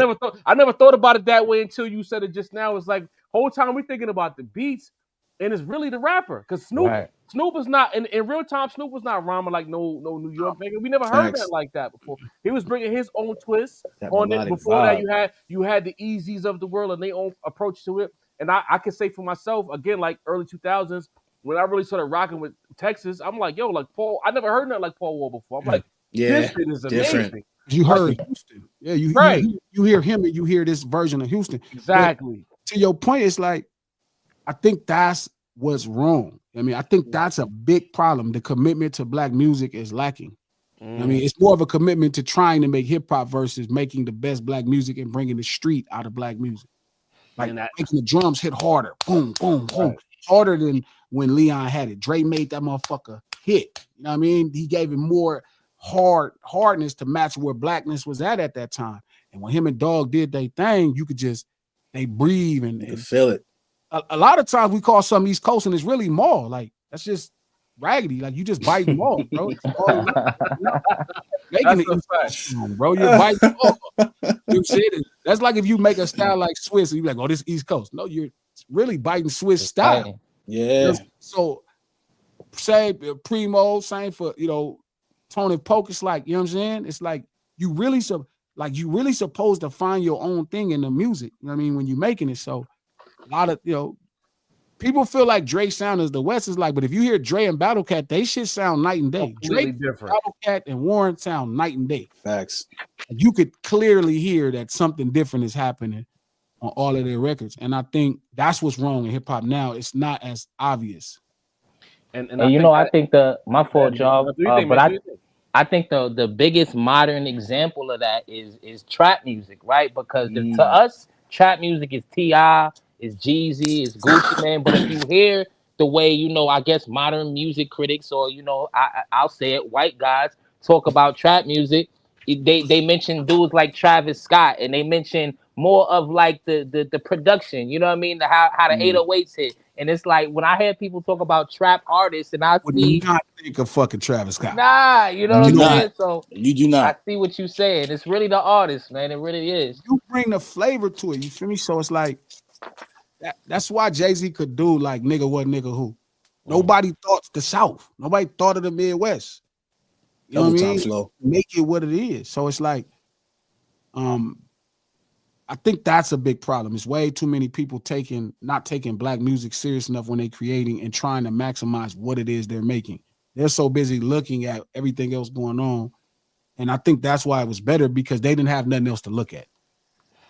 I never thought about it that way until you said it just now. It's like whole time we're thinking about the beats, and it's really the rapper. Because Snoop was not in real time. Snoop was not rhyming like no New York nigga. We never heard that like that before. He was bringing his own twist on it. Before that, you had the Easies of the world and their own approach to it. And I can say for myself, again, like early 2000s, when I really started rocking with Texas, I'm like, yo, like Paul, I never heard nothing like Paul Wall before. I'm like, this shit is amazing. You heard Houston. Yeah, you hear him and you hear this version of Houston. Exactly. But to your point, it's like, I think that's what's wrong. I mean, I think that's a big problem. The commitment to black music is lacking. I mean, it's more of a commitment to trying to make hip hop versus making the best black music and bringing the street out of black music. Like making the drums hit harder, boom, boom, boom, harder than when Leon had it. Dre made that motherfucker hit. You know what I mean? He gave it more hardness to match where blackness was at that time. And when him and Dog did their thing, you could just they breathe and feel it. A lot of times we call something East Coast and it's really mall. Like that's just raggedy. Like you just biting mall, bro. It's all making it East Coast, bro. You're biting mall. You said it. That's like if you make a style like Swiss and you're like, oh, this East Coast. No, you're really biting Swiss style. Yeah. So say Primo, same for Tony Polk. It's like, you know what I'm saying? It's like you really supposed to find your own thing in the music. You know what I mean? When you're making it. So a lot of people feel like Dre sound is the West is like, but if you hear Dre and Battle Cat, they shit sound night and day. Completely different. Battle Cat and Warren sound night and day. Facts. You could clearly hear that something different is happening on all of their records. And I think that's what's wrong in hip hop now. It's not as obvious. And I think my fault, y'all. I think the biggest modern example of that is trap music, right? Because to us, trap music is T.I., is Jeezy, is Gucci Mane. But if you hear the way, I guess modern music critics or, I'll say it, white guys talk about trap music, they mention dudes like Travis Scott and they mention more of like the production, you know what I mean? How the 808s hit. And it's like when I hear people talk about trap artists and I see not think of fucking Travis Scott. Nah, you know what I'm saying? So you do not. I see what you're saying. It's really the artist, man. It really is. You bring the flavor to it, you feel me? So it's like that's why Jay-Z could do like nigga what nigga who. Nobody thought the South. Nobody thought of the Midwest. You know what I mean? Flow. Make it what it is. So it's like, I think that's a big problem. It's way too many people not taking black music serious enough when they're creating and trying to maximize what it is they're making. They're so busy looking at everything else going on. And I think that's why it was better because they didn't have nothing else to look at.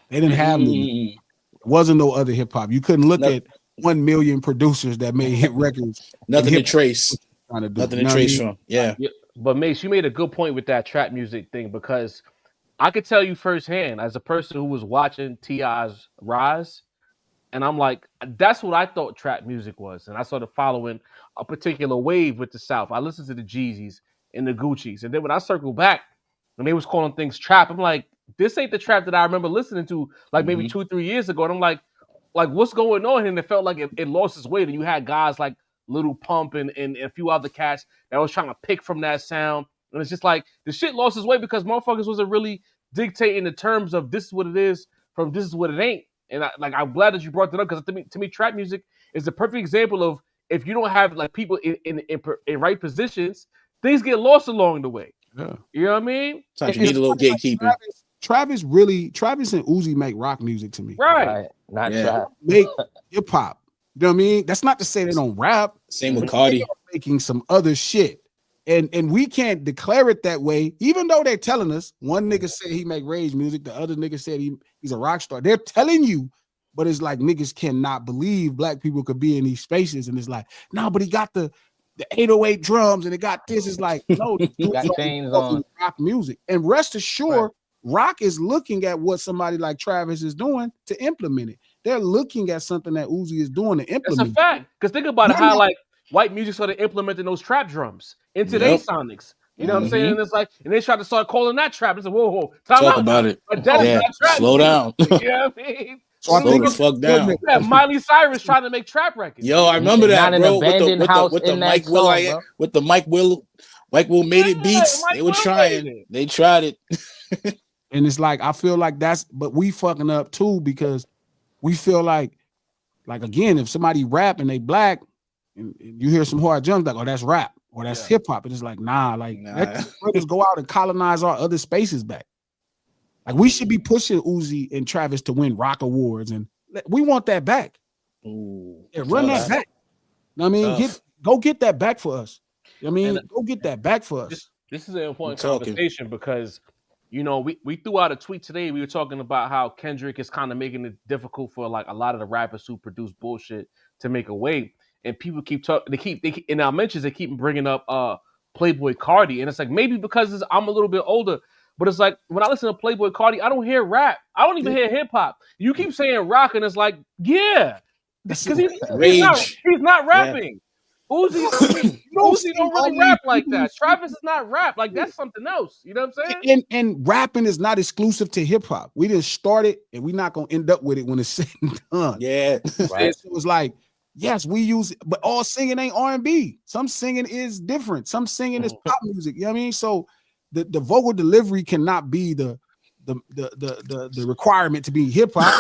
They didn't have there wasn't no other hip hop. You couldn't look at 1 million producers that made hit records. Nothing to trace. Nothing to trace from. Yeah. But Mace, you made a good point with that trap music thing because I could tell you firsthand as a person who was watching T.I.'s rise, and I'm like, that's what I thought trap music was. And I started following a particular wave with the South. I listened to the Jeezys and the Gucci's. And then when I circled back, when they was calling things trap, I'm like, this ain't the trap that I remember listening to like maybe 2-3 years ago. And I'm like what's going on? And it felt like it lost its way. And you had guys like Little Pump and a few other cats that was trying to pick from that sound. And it's just like the shit lost its way because motherfuckers wasn't really dictating the terms of this is what it is from this is what it ain't. And I'm glad that you brought that up because to me, trap music is the perfect example of if you don't have like people in right positions, things get lost along the way. Yeah. You know what I mean? Sometimes you need a little gatekeeping. Travis and Uzi make rock music to me. Right. Not Yeah. trap. Make hip hop. You know what I mean? That's not to say they don't rap. Same with Cardi. They are making some other shit. And we can't declare it that way, even though they're telling us. One nigga said he make rage music, the other nigga said he's a rock star. They're telling you, but it's like niggas cannot believe black people could be in these spaces. And it's like, no, but he got the 808 drums and it got this. It's like, no, He got chains on. rock music. And rest assured, rock is looking at what somebody like Travis is doing to implement it. They're looking at something that Uzi is doing to implement. That's a fact. Because think about it, how like white music started implementing those trap drums into their sonics. You know what I'm saying? And it's like, and they tried to start calling that trap. It's like, whoa, Talk about it. Yeah, slow down. You know what I mean? So slow the fuck down. You have Miley Cyrus trying to make trap records. Yo, I remember that, Not bro. an abandoned house With the in that Mike song, Will, bro. with the Mike Will made it beats. Mike They were Will trying. made it. They tried it. And it's like, I feel like but we fucking up too, because we feel like again, if somebody rap and they black and you hear some hard drums, like, oh, that's rap or that's hip hop. And it's like, let these brothers go out and colonize our other spaces back. Like, we should be pushing Uzi and Travis to win rock awards, and we want that back. Ooh, Run that back. I mean, go get that back for us. I mean, go get that back for us. This is an important conversation because, you know, we threw out a tweet today. We were talking about how Kendrick is kind of making it difficult for like a lot of the rappers who produce bullshit to make a way. And people keep talking. They keep in our mentions. They keep bringing up Playboy Cardi, and it's like maybe because I'm a little bit older, but it's like when I listen to Playboy Cardi, I don't hear rap. I don't even hear hip hop. You keep saying rock, and it's like because he's not rapping. Uzi don't really rap like that. Travis is not rap. Like, that's something else. You know what I'm saying? And rapping is not exclusive to hip hop. We didn't start it, and we're not gonna end up with it when it's said and done. Yeah, right. So it was like, yes, we use it, but all singing ain't R&B. Some singing is different. Some singing is pop music. You know what I mean? So the vocal delivery cannot be the requirement to be hip hop.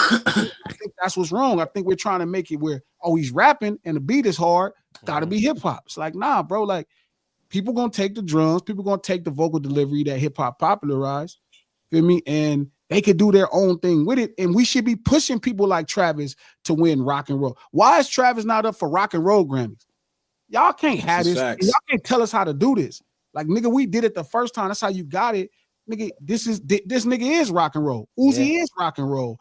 I think that's what's wrong. I think we're trying to make it where, oh, he's rapping and the beat is hard, gotta be hip hop. It's like, nah, bro. Like, people gonna take the drums, people gonna take the vocal delivery that hip hop popularized. Feel me? And they could do their own thing with it. And we should be pushing people like Travis to win rock and roll. Why is Travis not up for rock and roll Grammys? Y'all can't have this. Y'all can't tell us how to do this. Like, nigga, we did it the first time. That's how you got it. Nigga, this nigga is rock and roll. Uzi is rock and roll.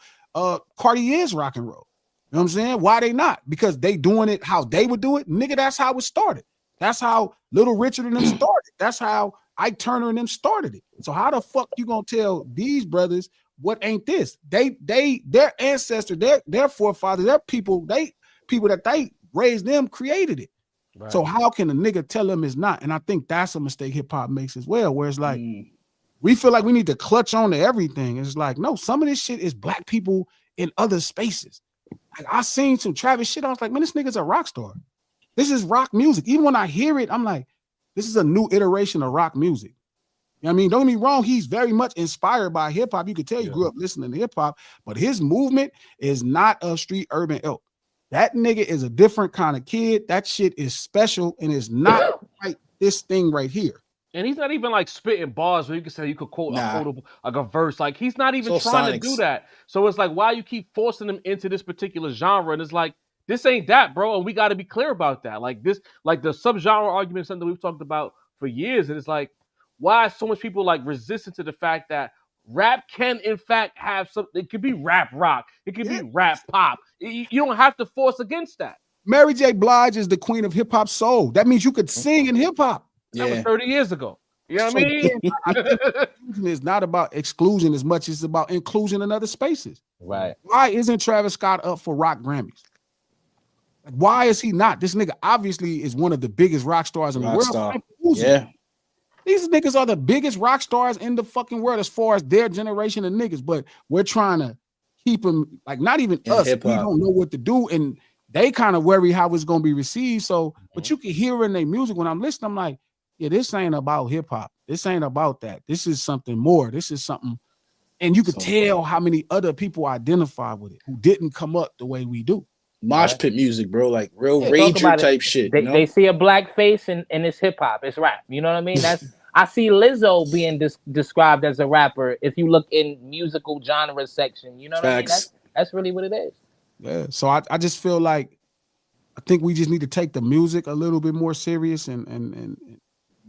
Cardi is rock and roll. You know what I'm saying? Why they not? Because they doing it how they would do it. Nigga, that's how it started. That's how Little Richard and them started. That's how Ike Turner and them started it. So how the fuck you gonna tell these brothers what ain't this? Their ancestor, their forefathers, their people that they raised them created it. Right. So how can a nigga tell them it's not? And I think that's a mistake hip hop makes as well, where it's like we feel like we need to clutch on to everything. It's like, no, some of this shit is black people in other spaces. Like, I seen some Travis shit. I was like, man, this nigga's a rock star. This is rock music. Even when I hear it, I'm like, this is a new iteration of rock music. You know what I mean? Don't get me wrong, he's very much inspired by hip hop. You could tell he grew up listening to hip hop, but his movement is not a street urban ilk. That nigga is a different kind of kid. That shit is special and is not like this thing right here. And he's not even like spitting bars where you can say you could quote a verse. Like, he's not even trying to do that. So it's like, why you keep forcing him into this particular genre? And it's like, this ain't that, bro. And we got to be clear about that. Like, this, like the subgenre argument is something we've talked about for years. And it's like, why so much people like resistant to the fact that rap can in fact have something. It could be rap rock. It could be rap pop. You don't have to force against that. Mary J. Blige is the queen of hip hop soul. That means you could sing in hip hop. That was 30 years ago. You know what I mean? It's not about exclusion as much as it's about inclusion in other spaces. Right. Why isn't Travis Scott up for rock Grammys? Like, why is he not? This nigga obviously is one of the biggest rock stars in the world. Yeah. These niggas are the biggest rock stars in the fucking world as far as their generation of niggas, but we're trying to keep them, like, not even us. We don't know what to do, and they kind of worry how it's going to be received. So, but you can hear in their music when I'm listening, I'm like, yeah, this ain't about hip hop. This ain't about that. This is something more. This is something And you could So- tell how many other people identify with it who didn't come up the way we do. Mosh pit music, bro, like real Yeah, talk rager about it. type shit. They, You know? they see a black face and it's hip hop. It's rap. You know what I mean? I see Lizzo being described as a rapper. If you look in musical genre section, you know what I mean? Facts. That's really what it is. Yeah. So I just feel like I think we just need to take the music a little bit more serious and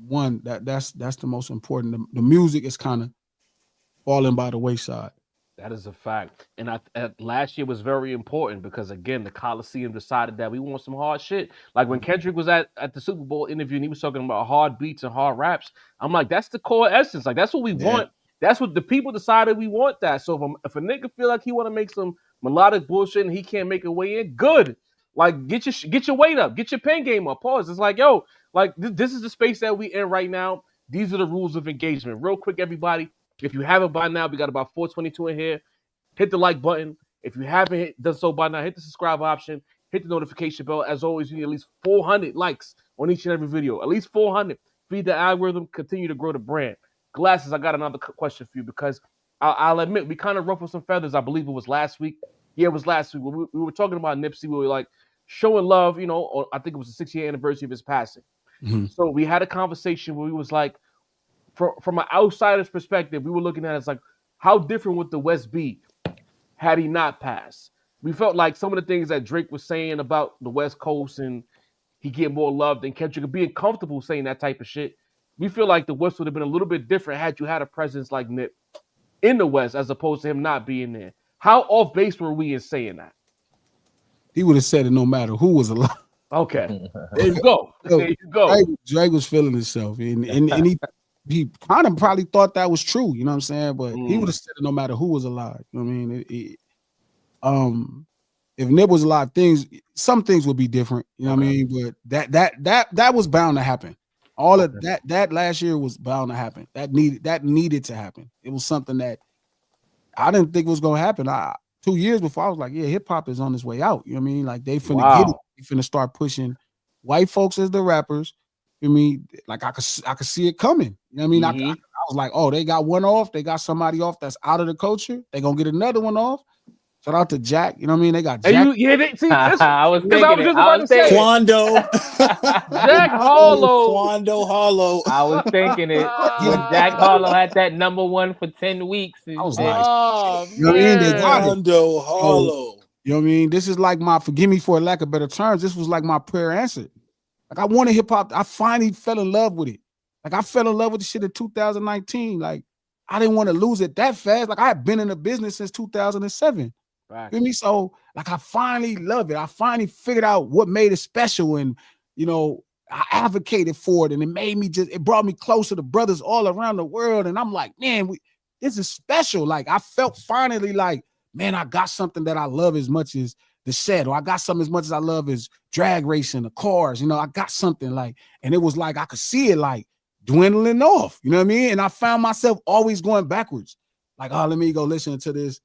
one that's the most important. The music is kind of falling by the wayside. That is a fact. And last year was very important because, again, the Coliseum decided that we want some hard shit. Like when Kendrick was at the Super Bowl interview and he was talking about hard beats and hard raps, I'm like, that's the core essence. Like, that's what we want. That's what the people decided we want that. So if a nigga feel like he want to make some melodic bullshit and he can't make a way in, good. Like, get your weight up. Get your pen game up. Pause. It's like, yo, like, this is the space that we in right now. These are the rules of engagement. Real quick, everybody. If you haven't by now, we got about 422 in here. Hit the like button. If you haven't done so by now, hit the subscribe option. Hit the notification bell. As always, you need at least 400 likes on each and every video. At least 400. Feed the algorithm. Continue to grow the brand. Glasses, I got another question for you because I'll admit, we kind of ruffled some feathers. I believe it was last week. Yeah, it was last week. We were talking about Nipsey. We were like showing love, you know, I think it was the 6-year anniversary of his passing. Mm-hmm. So we had a conversation where we was like, from an outsider's perspective, we were looking at it as like, how different would the West be had he not passed? We felt like some of the things that Drake was saying about the West Coast and he get more love than Kendrick, being comfortable saying that type of shit. We feel like the West would have been a little bit different had you had a presence like Nip in the West as opposed to him not being there. How off base were we in saying that? He would have said it no matter who was alive. Okay, there you go. There you go. Drake was feeling himself, and he kind of probably thought that was true. You know what I'm saying? But he would have said it no matter who was alive. You know what I mean? If Nip was alive, some things would be different. You know what I mean? But that was bound to happen. All of that last year was bound to happen. That needed to happen. It was something that I didn't think was gonna happen. 2 years before, I was like, yeah, hip hop is on its way out. You know what I mean? Like they finna get it. They finna start pushing white folks as the rappers. You know what I mean? Like I could see it coming. You know what I mean? I was like, oh, they got one off. They got somebody off that's out of the culture. They gonna get another one off. Shout out to Jack. You know what I mean? They got Jack. I was thinking Quando. Jack Harlow. Quando Harlow. I was thinking it. Jack Harlow had that #1 for 10 weeks. I was like, you know what I mean? They got it. Quando Harlow. You know what I mean? This is like forgive me for lack of better terms. This was like my prayer answered. Like I wanted hip hop. I finally fell in love with it. Like I fell in love with the shit in 2019. Like I didn't want to lose it that fast. Like I had been in the business since 2007. Right. You know me? So like I finally love it. I finally figured out what made it special, and you know, I advocated for it, and it brought me closer to brothers all around the world. And I'm like, man, this is special. Like I felt finally like, man, I got something that I love as much as the set, or I got something as much as I love as drag racing, the cars. You know, I got something like, and it was like I could see it like dwindling off. You know what I mean? And I found myself always going backwards. Like, oh, let me go listen to this.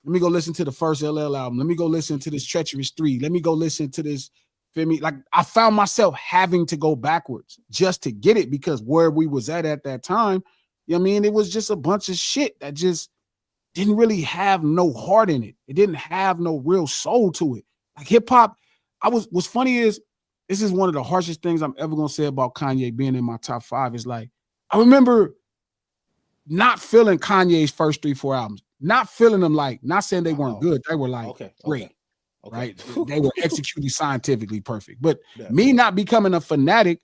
Let me go listen to the first LL album. Let me go listen to this Treacherous 3. Let me go listen to this. Feel me? Like I found myself having to go backwards just to get it, because where we was at that time, you know what I mean? It was just a bunch of shit that just didn't really have no heart in it. It didn't have no real soul to it. Like hip hop, what's funny is this is one of the harshest things I'm ever gonna say about Kanye being in my top 5 is like, I remember not feeling Kanye's first 3-4 albums, not feeling them, like not saying they weren't good. They were like great, right? They were executed scientifically perfect. But me not becoming a fanatic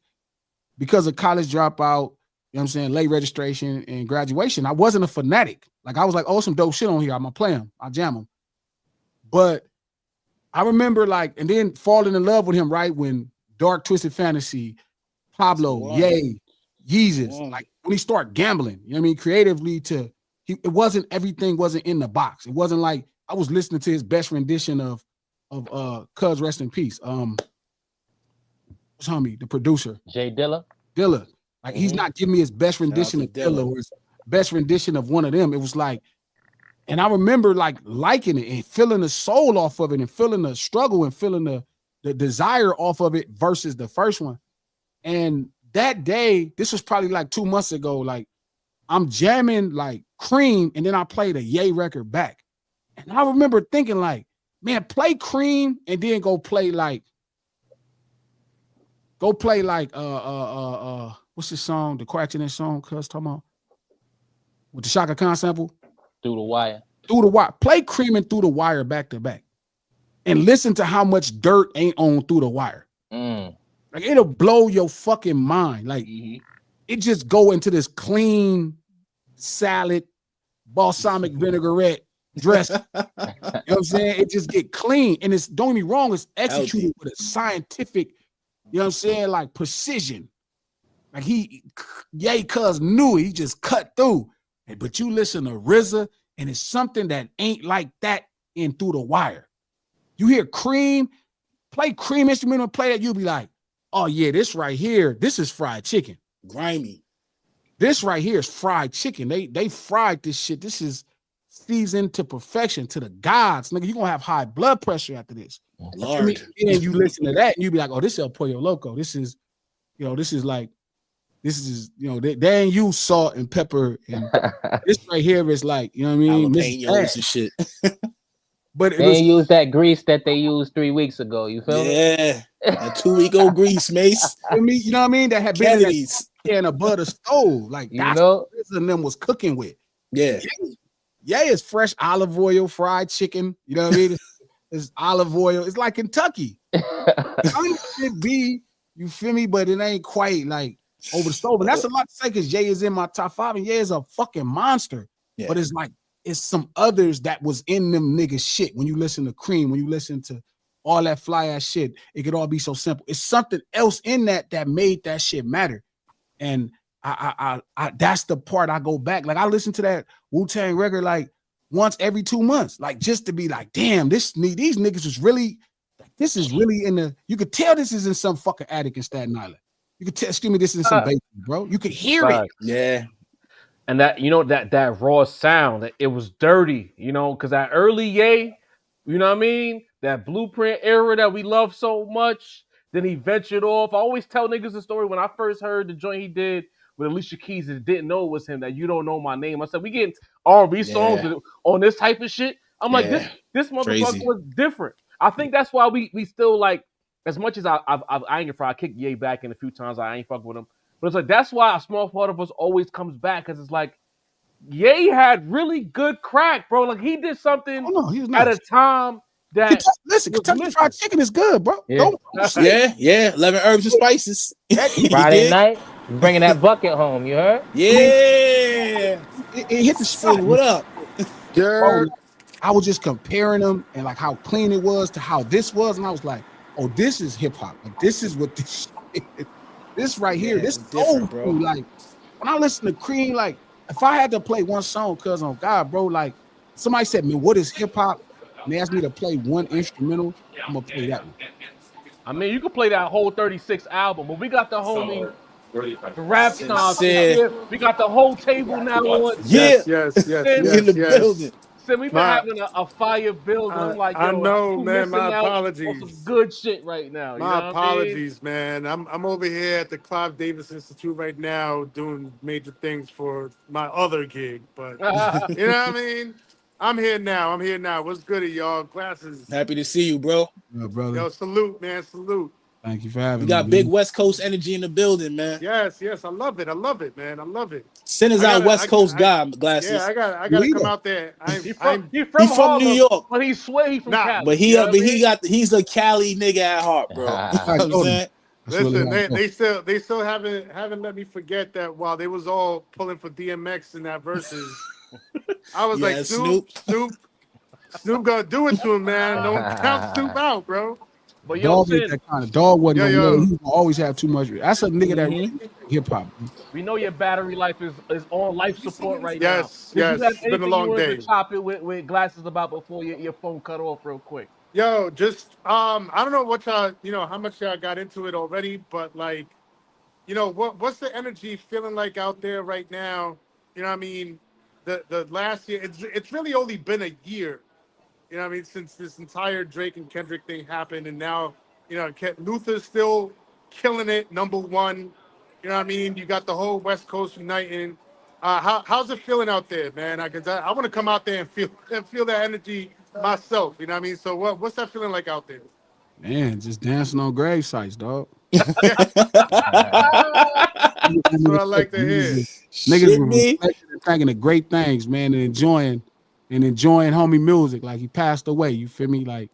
because of college dropout, you know what I'm saying, late registration and graduation, I wasn't a fanatic. Like I was like, oh, some dope shit on here. I'm gonna play them. I'll jam them. But I remember like, and then falling in love with him, right? When Dark Twisted Fantasy, Pablo, Ye, Yeezus, like when he started gambling, you know what I mean? Creatively everything wasn't in the box. It wasn't like I was listening to his best rendition of Cuz Rest in Peace. What's homie, the producer? Jay Dilla. Like he's not giving me his best rendition of Dilla or his best rendition of one of them. It was like, and I remember like liking it and feeling the soul off of it and feeling the struggle and feeling the desire off of it versus the first one. And that day, this was probably like 2 months ago, like I'm jamming like Cream, and then I play the Ye record back. And I remember thinking like, man, play Cream and then go play like what's this song? The Crack in that song, cuz talking about with the Shaka Khan sample? Through the Wire. Through the Wire. Play Cream and Through the Wire back to back. And listen to how much dirt ain't on Through the Wire. Like it'll blow your fucking mind. Like it just go into this clean salad, balsamic vinaigrette dress. You know what I'm saying? It just get clean. And it's, don't get me wrong, it's executed with a scientific, you know what I'm saying, like precision. Like cuz knew he just cut through. But you listen to RZA, and it's something that ain't like that in Through the Wire. You hear Cream, play Cream instrumental, play that, you'll be like, oh yeah, this right here, this is fried chicken. Grimy. This right here is fried chicken. They fried this shit. This is seasoned to perfection, to the gods. Nigga, you're gonna have high blood pressure after this. Lord. And you listen to that and you be like, oh, this is El Pollo Loco. This is, you know, they ain't use salt and pepper. And this right here is like, you know what I mean? Jalapenos and shit. But they ain't use that grease that they used 3 weeks ago. You feel me? Yeah. A 2-week-old grease, Mace. You know what I mean? That had been in a butter stove. Like that's what RZA and them was cooking with. Yeah. Yeah, it's fresh olive oil, fried chicken. You know what I mean? It's olive oil. It's like Kentucky. It be, you feel me? But it ain't quite like over the stove. And that's a lot to say because Ye is in my top 5, and Ye is a fucking monster. Yeah. But it's like, it's some others that was in them niggas shit. When you listen to Cream, when you listen to all that fly ass shit, it could all be so simple. It's something else in that made that shit matter. And I that's the part I go back. Like I listen to that Wu-Tang record like once every 2 months, like just to be like, damn, these niggas was really, this is really in the, you could tell this is in some fucking attic in Staten Island. You could tell, excuse me, this is in some basement, bro. You could hear it. Yeah. And that, you know, that raw sound, it was dirty, you know, because that early Ye, you know what I mean? That Blueprint era that we love so much. Then he ventured off. I always tell niggas the story when I first heard the joint he did with Alicia Keys and didn't know it was him, that You Don't Know My Name. I said, we getting R&B songs on this type of shit. I'm like, this motherfucker was different. I think that's why we still like, as much as I ain't I kicked Ye back in a few times, I ain't fuck with him. But it's like, that's why a small part of us always comes back, because it's like, Ye had really good crack, bro. Like, he did something at a time that... Kentucky Fried Chicken is good, bro. Yeah, 11 herbs and spices. Friday night, bringing that bucket home, you heard? Yeah. It hit the spot. What up? Bro, I was just comparing them and like how clean it was to how this was, and I was like, oh, this is hip-hop. Like, this is what this shit is. This right here, this is old, bro. Like, when I listen to Cream, like, if I had to play one song, cuz on God, bro, like, somebody said, man, what is hip-hop? And they asked me to play one instrumental, I'm gonna play that one. I mean, you could play that whole 36 album, but we got the homie, the rap stars here. We got the whole table now on. Yes. In the building. So we've been having a fire build. I'm like, yo, I know, man. My apologies. On some good shit right now. My apologies, man. I'm over here at the Clive Davis Institute right now doing major things for my other gig, but you know what I mean? I'm here now. What's good, y'all? Glasses. Happy to see you, bro. Yeah, brother. Yo, salute, man. Salute. Thank you for having me. We got big West Coast energy in the building, man. Yes. I love it, man. I love it. Send us out West Coast guy, Glasses. Yeah, I gotta come out there. He's from New York, but he's from Cali. But he's a Cali nigga at heart, bro. You know what I'm saying? Listen, they still haven't let me forget that while they was all pulling for DMX in that verses, I was like, Snoop gonna do it to him, man. Don't count Snoop out, bro. But Dog ain't that kind of dog. Wasn't he always have too much. That's a nigga that hip hop. We know your battery life is on life support right now. Yes. It's been a long day. To chop it with Glasses about before your phone cut off real quick. Yo, just I don't know what y'all, how much y'all got into it already, but like, what's the energy feeling like out there right now? You know what I mean? The last year, it's really only been a year. You know what I mean? Since this entire Drake and Kendrick thing happened, and now, Luther's still killing it, #1. You know what I mean? You got the whole West Coast uniting. how's it feeling out there, man? Cause I want to come out there and feel that energy myself. You know what I mean? So what's that feeling like out there? Man, just dancing on grave sites, dog. Yeah, that's what I like to hear. Niggas Shit were me. reflecting and thinking of great things, man, and enjoying homie music. Like he passed away. You feel me? Like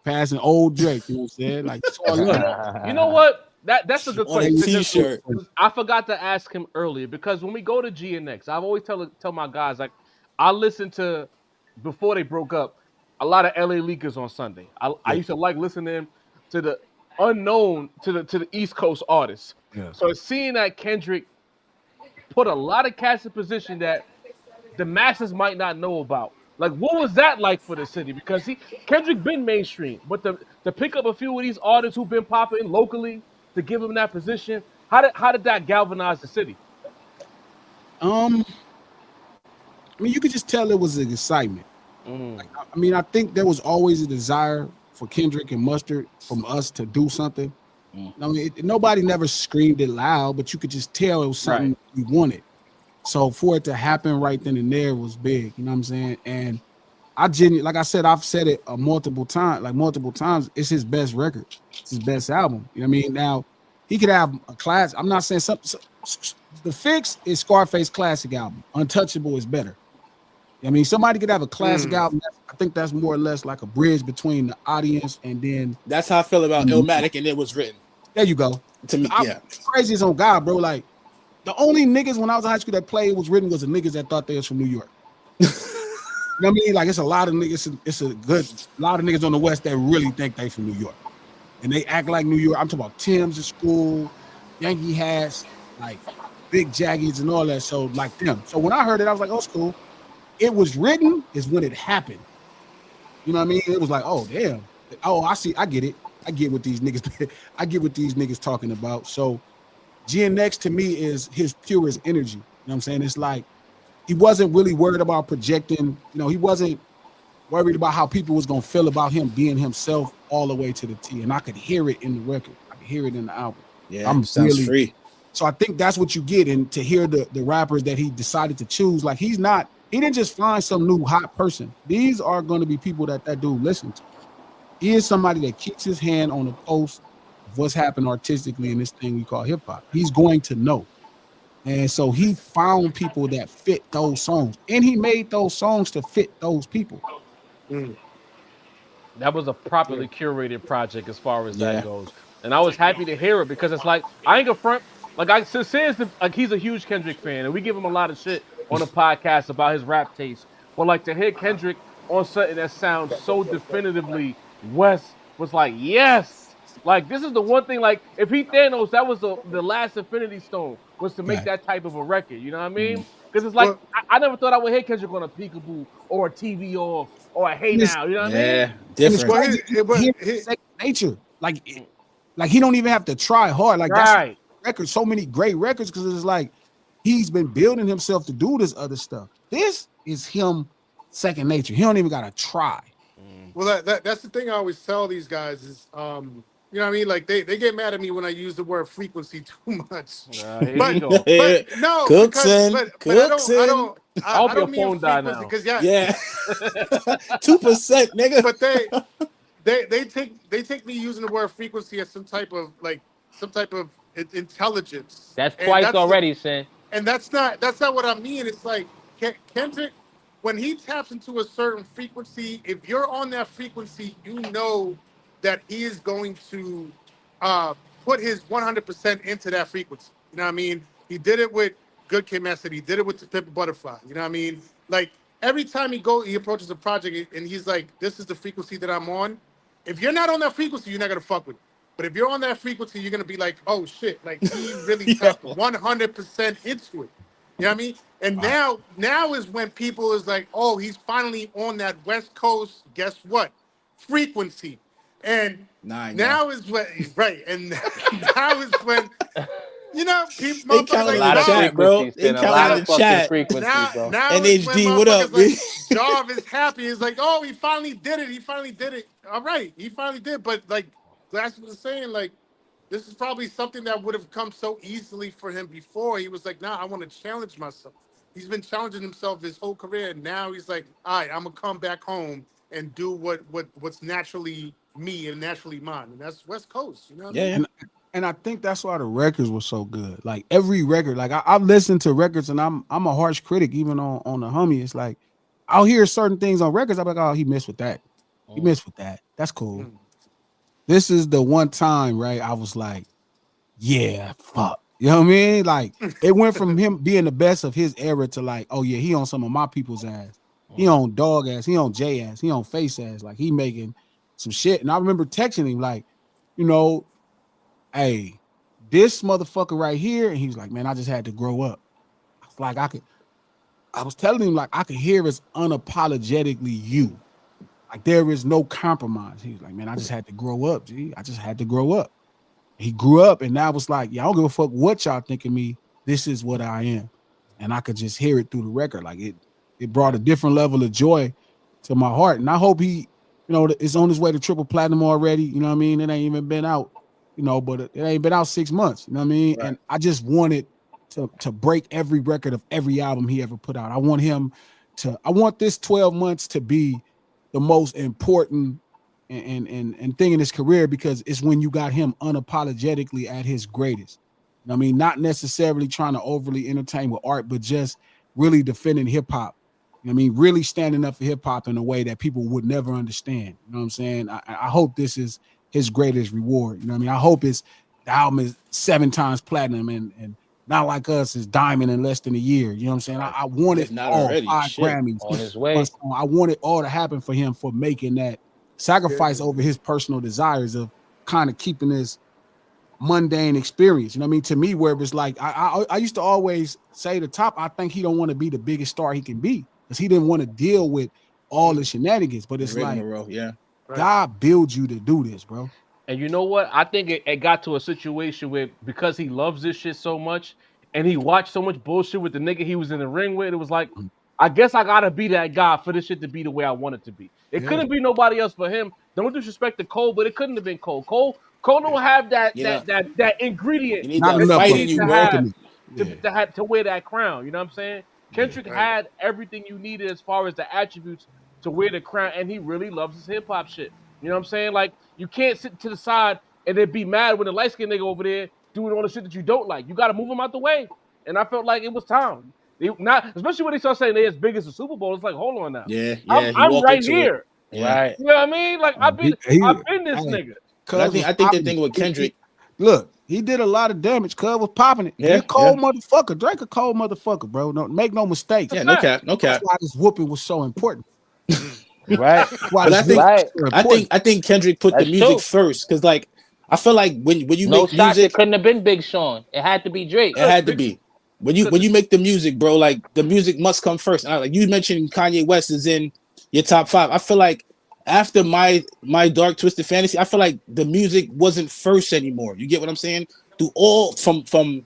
passing old Drake. You know what I'm saying? Like it's all love. You know what? That's a good On a question because t-shirt. I forgot to ask him earlier because when we go to GNX, I've always tell my guys like I listen to before they broke up a lot of LA Leakers on Sunday. I used to like listening to the unknown to the East Coast artists. Yeah. So seeing that Kendrick put a lot of cats in position that the masses might not know about. Like, what was that like for the city? Because Kendrick been mainstream, but to pick up a few of these artists who've been popping locally to give him that position, how did that galvanize the city? I mean, you could just tell it was an excitement. Like, I mean, I think there was always a desire for Kendrick and Mustard from us to do something. I mean, nobody never screamed it loud, but you could just tell it was something we wanted. So for it to happen right then and there was big. You know what I'm saying? And I genuinely, like I said, I've said it multiple times. It's his best record. It's his best album. You know what I mean? Now he could have a class. I'm not saying The Fix is Scarface classic album. Untouchable is better. I mean, somebody could have a classic album. I think that's more or less like a bridge between the audience and then. That's how I feel about Illmatic and It Was Written. There you go. To me, yeah. Crazy as on God, bro. Like the only niggas when I was in high school that played was written was the niggas that thought they was from New York. You know what I mean? Like it's a lot of niggas. It's a lot of niggas on the West that really think they from New York, and they act like New York. I'm talking about Tim's at school, Yankee hats, like big jaggies and all that. So like them. So when I heard it, I was like, oh, it's cool. It Was Written is when it happened. You know what I mean? It was like, oh damn. Oh, I see. I get it. I get what these niggas. I get what these niggas talking about. So GNX to me is his purest energy. You know what I'm saying? It's like he wasn't really worried about projecting. You know, he wasn't worried about how people was gonna feel about him being himself all the way to the T. And I could hear it in the record. I could hear it in the album. Yeah, sounds free. So I think that's what you get. And to hear the rappers that he decided to choose, like he didn't just find some new hot person. These are going to be people that dude listen to. He is somebody that keeps his hand on the pulse of what's happened artistically in this thing we call hip hop. He's going to know. And so he found people that fit those songs. And he made those songs to fit those people. That was a properly curated project as far as that goes. And I was happy to hear it because it's like, I ain't gonna front. Like he's a huge Kendrick fan, and we give him a lot of shit on the podcast about his rap taste. But like to hear Kendrick on something that sounds so definitively West was like, yes. Like this is the one thing. Like if he Thanos, that was the last Infinity Stone was to make that type of a record. You know what I mean? Because it's like I never thought I would hear Kendrick on a Peekaboo or a TV Off or a Hey Now. You know what I mean? Yeah, different. Second nature. Like he don't even have to try hard. Like that's record. So many great records because it's like he's been building himself to do this other stuff. This is him second nature. He don't even gotta try. Well, that's the thing I always tell these guys is, you know what I mean? Like they get mad at me when I use the word frequency too much. But no, Cooksin, I don't phone mean die frequency now. because 2%, nigga. But they take me using the word frequency as some type of intelligence. That's twice already, Sin. And that's not what I mean. It's like Kendrick, when he taps into a certain frequency, if you're on that frequency, you know that he is going to put his 100% into that frequency. You know what I mean? He did it with Good Kid, Mad City. He did it with The Pimp a Butterfly. You know what I mean? Like every time he approaches a project and he's like, this is the frequency that I'm on. If you're not on that frequency, you're not gonna fuck with it. But if you're on that frequency, you're gonna be like, oh shit, like he really tapped 100% into it. You know what I mean? And now is when people is like, oh, he's finally on that West Coast, guess what? Frequency. And now is when and now is when you know people they count like in the chat, bro. They count in the chat. Now NHD, what up, like, Jarv is happy. It's like, oh, he finally did it. All right, he finally did. But like Glass was saying, like, this is probably something that would have come so easily for him before. He was like, nah, I want to challenge myself. he's been challenging himself his whole career. And now he's like, all right, I'm gonna come back home and do what's naturally me and naturally mine, and that's West Coast. You know what I mean? And I think that's why the records were so good. Like every record, like I've listened to records, and I'm a harsh critic even on the homie. It's like I'll hear certain things on records. I'm like, oh, he missed with that. He missed with that. That's cool. This is the one time, right? I was like, yeah, fuck. You know what I mean? Like it went from him being the best of his era to like, oh yeah, he on some of my people's ass. He on dog ass. He on J ass. He on face ass. Like he making some shit. And I remember texting him like, you know, hey, this motherfucker right here. And he was like, man, I just had to grow up. I was like, I was telling him like I could hear it's unapologetically you. Like there is no compromise. He was like, man, I just had to grow up, G. I just had to grow up. He grew up, and now it's like, yeah, I don't give a fuck what y'all think of me. This is what I am. And I could just hear it through the record. Like it brought a different level of joy to my heart. And I hope he, you know, is on his way to triple platinum already. You know what I mean? It ain't even been out, you know, but it ain't been out 6 months. You know what I mean? Right. And I just wanted to break every record of every album he ever put out. I want this 12 months to be the most important and thing in his career, because it's when you got him unapologetically at his greatest. I mean, not necessarily trying to overly entertain with art, but just really defending hip hop. I mean, really standing up for hip hop in a way that people would never understand. You know what I'm saying? I hope this is his greatest reward. You know what I mean? I hope the album is 7 times platinum and Not Like Us is diamond in less than a year. You know what I'm saying? I wanted all 5 Grammys on his way. I want it all to happen for him for making that sacrifice over his personal desires of kind of keeping this mundane experience. You know what I mean? To me, where it was like, I used to always say the top, I think he don't want to be the biggest star he can be because he didn't want to deal with all the shenanigans. But it's like, God builds you to do this, bro. And you know what? I think it got to a situation where because he loves this shit so much and he watched so much bullshit with the nigga he was in the ring with, it was like, I guess I gotta be that guy for this shit to be the way I want it to be. It couldn't be nobody else but him. Don't disrespect to Cole, but it couldn't have been Cole. Cole don't have that ingredient. You need that fight in you, bro. To wear that crown. You know what I'm saying? Kendrick had everything you needed as far as the attributes to wear the crown, and he really loves his hip hop shit. You know what I'm saying? Like, you can't sit to the side and then be mad when the light skinned nigga over there doing all the shit that you don't like. You got to move him out the way. And I felt like it was time. Especially when they start saying they're as big as the Super Bowl. It's like, hold on now. I'm right here. Right. You know what I mean? Like, I've been this nigga. I think the thing with Kendrick. Look, he did a lot of damage. Cuz was popping it. He a cold motherfucker. Drake a cold motherfucker, bro. No, make no mistake. Yeah, no cap. That's why this whooping was so important. Right. But I think Kendrick put the music first, because like I feel like when you make music, it couldn't have been Big Sean. It had to be Drake. It had to be. When you make the music, bro, like the music must come first. And like you mentioned, Kanye West is in your top 5. I feel like after my Dark Twisted Fantasy, I feel like the music wasn't first anymore. You get what I'm saying? Through all from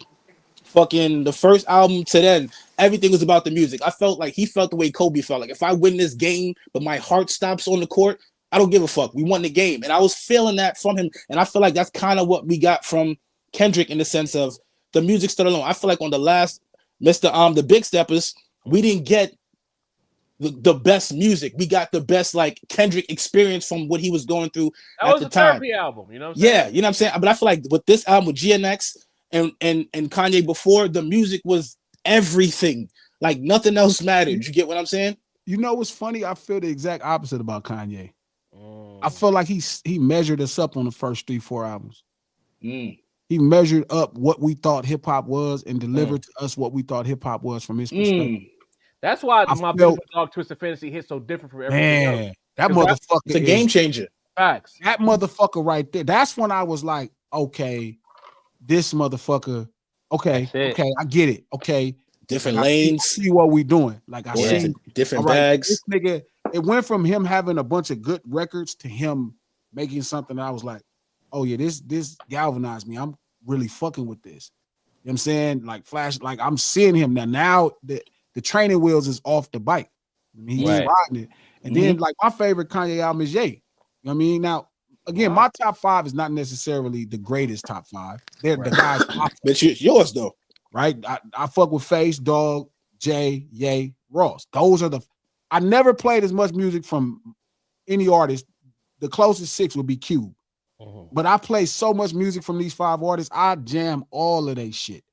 fucking the first album to then, everything was about the music. I felt like he felt the way Kobe felt. Like, if I win this game, but my heart stops on the court, I don't give a fuck. We won the game. And I was feeling that from him. And I feel like that's kind of what we got from Kendrick in the sense of the music stood alone. I feel like on the last the Big Steppers, we didn't get the best music. We got the best like Kendrick experience from what he was going through at the time. That was a therapy album, you know what I'm saying? Yeah, you know what I'm saying? But I feel like with this album with GNX and Kanye before, the music was everything. Like nothing else mattered. You get what I'm saying? You know what's funny? I feel the exact opposite about Kanye. I feel like he measured us up on the first 3-4 albums. He measured up what we thought hip hop was and delivered to us what we thought hip hop was from his perspective. That's why my Dark Twisted Fantasy hits so different from everything else. That motherfucker is a game changer. Facts. That motherfucker right there. That's when I was like, okay, this motherfucker. Okay, I get it. Okay, different lanes. See what we doing. Like I see different bags. This nigga, it went from him having a bunch of good records to him making something that I was like, oh yeah, this galvanized me. I'm really fucking with this. You know what I'm saying? Like Flash, like I'm seeing him now. Now the training wheels is off the bike. I mean, he's riding it. And then like my favorite Kanye album is Ye. You know what I mean? Now, again, my top 5 is not necessarily the greatest top 5. They're the guys. But yours though. Right? I fuck with Face, Dog, Jay, Ye, Ross. Those are I never played as much music from any artist. The closest 6 would be Cube. But I play so much music from these 5 artists, I jam all of they shit.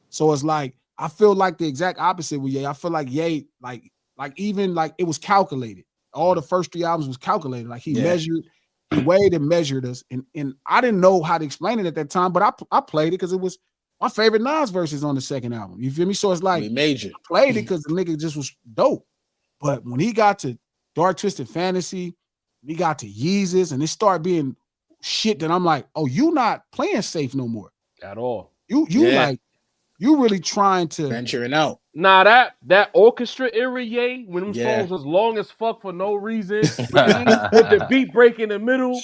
So it's like, I feel like the exact opposite with Ye. I feel like Ye, like even like it was calculated. All the first 3 albums was calculated. Like he measured, he weighed and measured us. And I didn't know how to explain it at that time, but I played it because it was my favorite Nas verses on the second album. You feel me? So it's like, major. I played it because the nigga just was dope. But when he got to Dark Twisted Fantasy, we got to Yeezus, and it started being shit that I'm like, oh, you not playing safe no more at all. You like, you really trying to venturing out. Nah, that orchestra era, Ye, when them songs was long as fuck for no reason, with the beat break in the middle,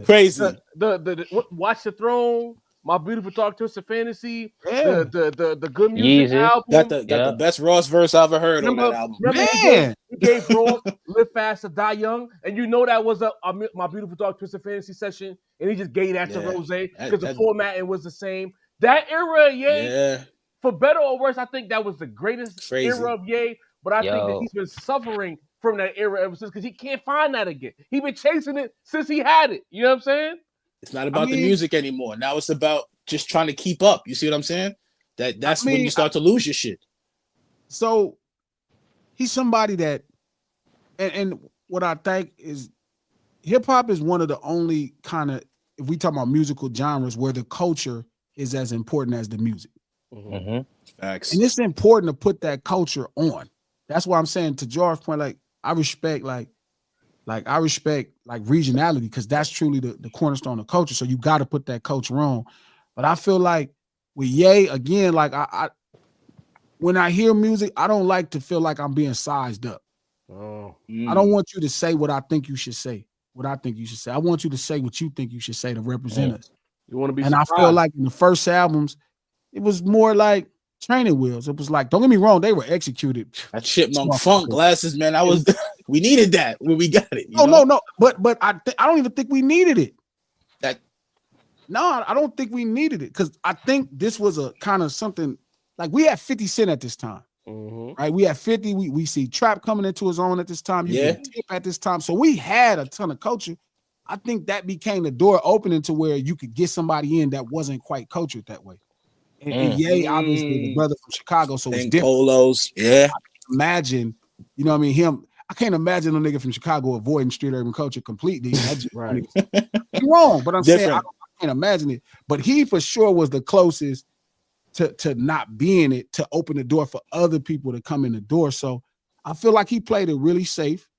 crazy. The Watch the Throne, My Beautiful Dark Twisted Fantasy, the Good Music album, got the best Ross verse I ever heard on that album. Man, he gave Ross Live Fast or Die Young, and you know that was a My Beautiful Dark Twisted Fantasy session, and he just gave that to Rose because the formatting was the same. That era, for better or worse, I think that was the greatest era of Ye. But I think that he's been suffering from that era ever since because he can't find that again. He's been chasing it since he had it. You know what I'm saying? It's not about the music anymore. Now it's about just trying to keep up. You see what I'm saying? That's when you start to lose your shit. So he's somebody that, and what I think is, hip hop is one of the only kind of, if we talk about musical genres, where the culture is as important as the music. Facts. And it's important to put that culture on. That's why I'm saying, to Jar's point, like I respect regionality, because that's truly the cornerstone of culture. So you got to put that culture on. But I feel like with Ye, again, like I when I hear music, I don't like to feel like I'm being sized up. I don't want you to say what I think you should say. I want you to say what you think you should say to represent us. You want to be and surprised. I feel like in the first albums, it was more like training wheels. It was like, don't get me wrong, they were executed. That Chipmunk Funk glasses, man. We needed that when we got it. No. But I don't even think we needed it. I don't think we needed it, because I think this was a kind of something like, we had 50 Cent at this time. Right? We had 50. We see Trap coming into his own at this time. You get Tip at this time. So we had a ton of culture. I think that became the door opening to where you could get somebody in that wasn't quite cultured that way. And Ye, obviously, the brother from Chicago, so it's different. Polos, imagine, you know what I mean, him. I can't imagine a nigga from Chicago avoiding street urban culture completely. That's right. Wrong, but I'm saying I can't imagine it. But he for sure was the closest to not being it, to open the door for other people to come in the door. So I feel like he played it really safe.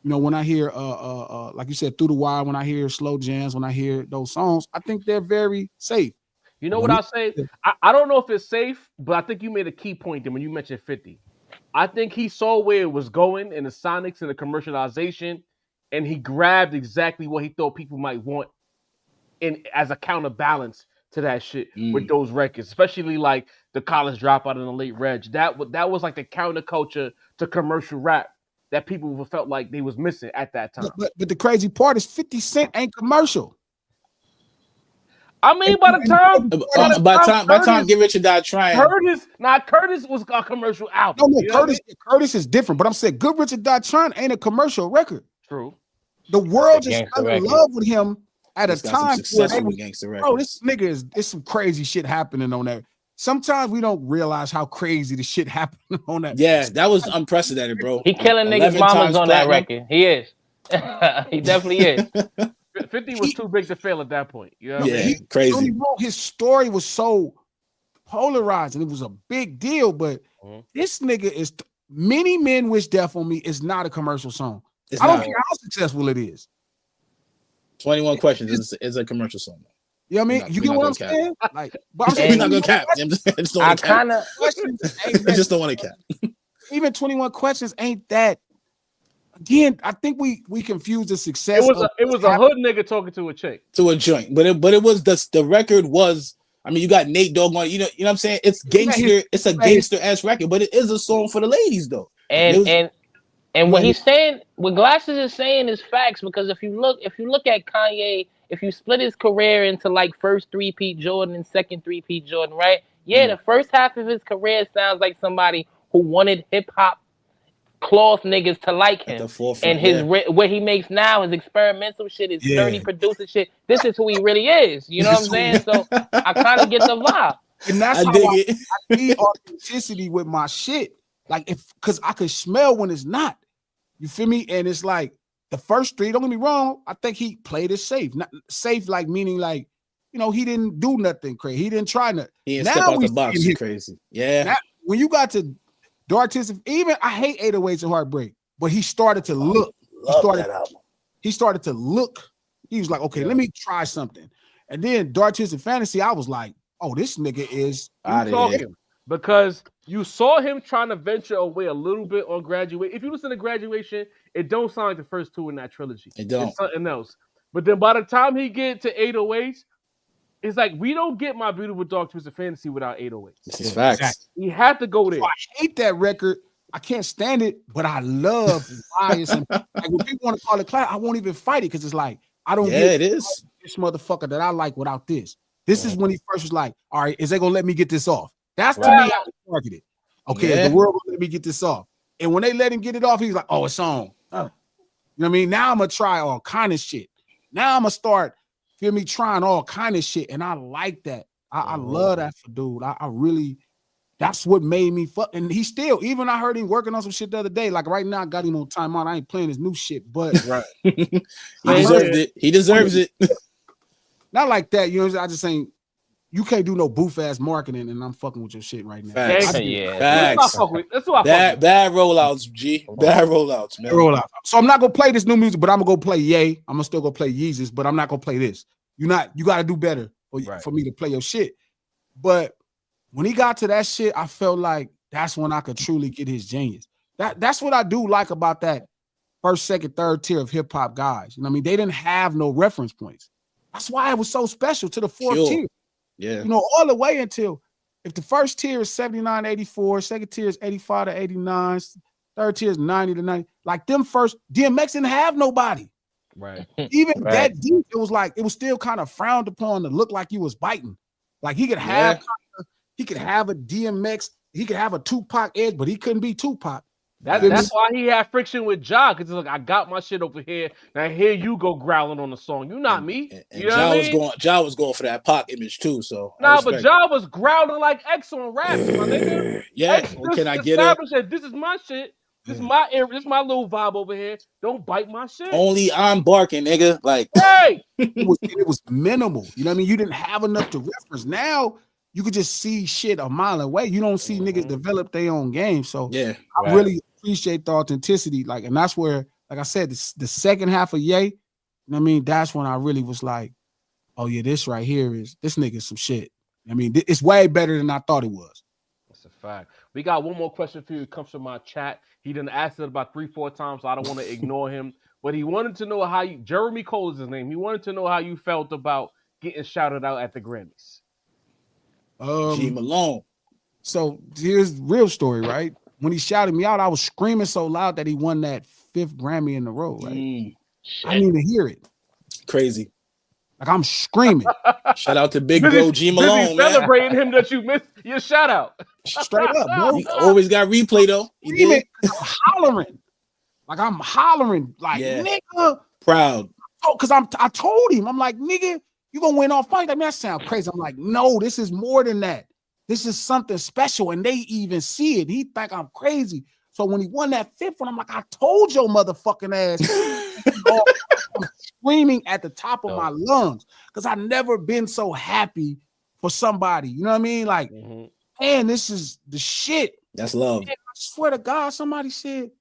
You know, when I hear like you said, Through the Wire, when I hear slow jams, when I hear those songs, I think they're very safe. You know what I'll say? I don't know if it's safe, but I think you made a key point then when you mentioned 50. I think he saw where it was going in the sonics and the commercialization, and he grabbed exactly what he thought people might want as a counterbalance to that shit with those records, especially like the College Dropout and the Late Reg. That was like the counterculture to commercial rap that people felt like they was missing at that time. But the crazy part is 50 Cent ain't commercial. I mean, by the time Get Rich or Die Trying. Curtis was a commercial album. No, Curtis is different. But I'm saying Good Rich or Die Trying ain't a commercial record. True. The world just fell in love with him at a time where gangster records. Bro, this nigga is some crazy shit happening on that. Sometimes we don't realize how crazy the shit happened on that. Yeah, that was unprecedented, bro. He killing niggas' mamas on that record. He is. He definitely is. 50 was too big to fail at that point. You know what I mean? Crazy. His story was so polarized and it was a big deal, but this nigga is Many Men Wish Death on Me is not a commercial song. I don't care how successful it is. 21 Questions is a commercial song. You know what I mean? You get what I'm saying? Like, but I'm saying we're not gonna cap. I just don't want to cap. Even 21 Questions ain't that. Again, I think we confused the success. It was a hood nigga talking to a chick. To a joint. But it was the record was, I mean, you got Nate Dogg on, you know what I'm saying? It's gangster, it's a gangster ass record, but it is a song for the ladies though. And what he's saying, what Glasses is saying is facts, because if you look at Kanye, if you split his career into like first 3-peat Jordan and second 3-peat Jordan, right? Yeah, the first half of his career sounds like somebody who wanted hip hop cloth niggas to like At him. the forefront, And his yeah. what he makes now, his experimental shit, his Yeah. dirty producer shit. This is who he really is. You know what I'm saying? So I kind of get the vibe. And that's I how dig I it. need authenticity with my shit. Like because I could smell when it's not. You feel me? And it's like the first three, don't get me wrong, I think he played it safe. Not safe, like meaning like, you know, he didn't do nothing crazy. He didn't try nothing. He didn't step out we the box seeing him. crazy. Yeah. Now, when you got to Dartism, even I hate 808s and Heartbreak, but he started to look. That album. He started to look. He was like, okay, let me try something. And then Dartism Fantasy, I was like, oh, this nigga is Out of here. because you saw him trying to venture away a little bit on Graduate. If you listen to Graduation, it don't sound like the first two in that trilogy. It don't. It's something else. But then by the time he get to 808s, it's like we don't get My Beautiful Dark Twisted Fantasy without 808s. This is facts. Exactly. We have to go there. I hate that record. I can't stand it, but I love why it's like when people want to call it class, I won't even fight it because it's like I don't Yeah, get it is. this motherfucker that I like without this. This is when he first was like, all right, is they gonna let me get this off? That's to me how it's marketed. Okay, Yeah. the world will let me get this off. And when they let him get it off, he's like, oh, it's on. You know what I mean? Now I'm gonna try all kind of shit. Now I'm gonna start, feel me, trying all kind of shit. And I like that. I love that for dude. I really, that's what made me fuck. And he still, even I heard him working on some shit the other day. Like right now, I got him on timeout. I ain't playing his new shit, but He deserved it. He deserves it. not like that. You know what I'm saying? I just saying you can't do no boof ass marketing, and I'm fucking with your shit right now. Facts. Yeah. That's what I fuck with. That's what I fuck with. Bad rollouts, G. Bad rollouts, man. Roll out. So I'm not gonna play this new music, but I'm gonna go play Ye. I'm gonna still go play Yeezus, but I'm not gonna play this. You got to do better for me to play your shit. But when he got to that shit, I felt like that's when I could truly get his genius. That's what I do like about that first, second, third tier of hip hop guys. You know what I mean? They didn't have no reference points. That's why it was so special to the fourth Sure. tier. Yeah. You know, all the way until if the first tier is 79 to 84, second tier is 85 to 89, third tier is 90 to 90. Like them first, DMX didn't have nobody. Right. Even that deep, it was still kind of frowned upon to look like you was biting. Like he could have he could have a DMX, he could have a Tupac edge, but he couldn't be Tupac. That's why he had friction with Ja, because like I got my shit over here. Now here you go growling on the song. You not me. And you know what I mean? Ja was going for that Pac image too. So Nah, but Ja was growling like X on rap, my nigga. Yeah, X can I get it? established that this is my shit. This is my area. This is my little vibe over here. Don't bite my shit. Only I'm barking, nigga. Like, hey, it was minimal. You know what I mean? You didn't have enough to reference. Now you could just see shit a mile away. You don't see niggas develop their own game. So yeah, I really appreciate the authenticity. Like, and that's where, like I said, the second half of Ye, you know what I mean? That's when I really was like, oh yeah, this right here is this nigga some shit. I mean, it's way better than I thought it was. That's a fact. We got one more question for you. It comes from my chat. He done asked it about 3-4 times, so I don't want to ignore him. But he wanted to know how you, Jeremy Cole is his name. He wanted to know how you felt about getting shouted out at the Grammys. G Malone. So here's the real story, right? When he shouted me out, I was screaming so loud that he won that 5th Grammy in a row, right? I didn't even hear it. Crazy. Like I'm screaming. Shout out to Big Bro G Malone, man. Celebrating him that you missed your shout out. Straight up, bro. He always got replay though. He did. I'm hollering. Like I'm hollering, like nigga. Proud. Oh, because I told him, I'm like, nigga, you gonna win off fight. Like, man, that sound crazy. I'm like, no, this is more than that. This is something special. And they even see it. He think I'm crazy. So when he won that 5th one, I'm like, I told your motherfucking ass. I'm screaming at the top of my lungs because I've never been so happy for somebody. You know what I mean? Like, man, this is the shit. That's love. Man, I swear to God, somebody said,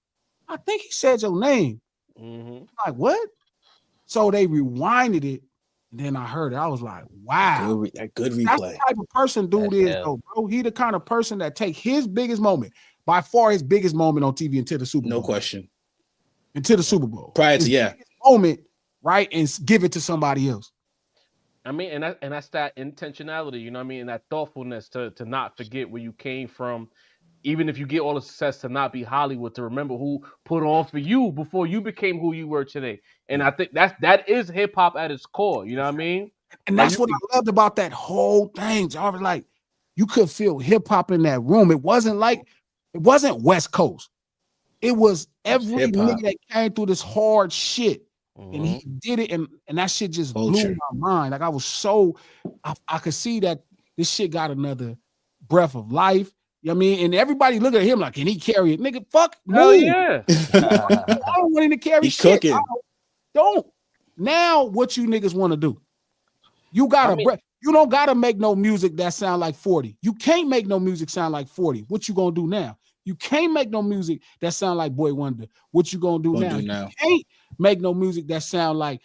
I think he said your name. I'm like, what? So they rewinded it. And then I heard it. I was like, wow. Good replay. That's the type of person dude is, though, bro. He the kind of person that take his biggest moment, by far his biggest moment on TV until the Super Bowl. No question. Until the Super Bowl. Prior to, moment, right? And give it to somebody else. I mean, and that's that intentionality, you know what I mean? And that thoughtfulness to not forget where you came from. Even if you get all the success, to not be Hollywood, to remember who put on for you before you became who you were today. And I think that is hip hop at its core. You know what I mean? And that's what I loved about that whole thing. Jarvis, like you could feel hip hop in that room. It wasn't like It wasn't West Coast. It was That's every hip-hop. nigga that came through this hard shit. And Mhm. he did it, and that shit just blew Culture. my mind. Like I was so, I could see that this shit got another breath of life. You know what I mean? And everybody look at him like, can he carry it? Nigga, fuck, Hell move. yeah. I don't want him to carry He shit. cooking. Don't. Now, what you niggas want to do? You gotta, I mean- you don't gotta make no music that sound like 40. You can't make no music sound like 40. What you gonna do now? You can't make no music that sound like Boy Wonder. What you gonna do now? You can't make no music that sound like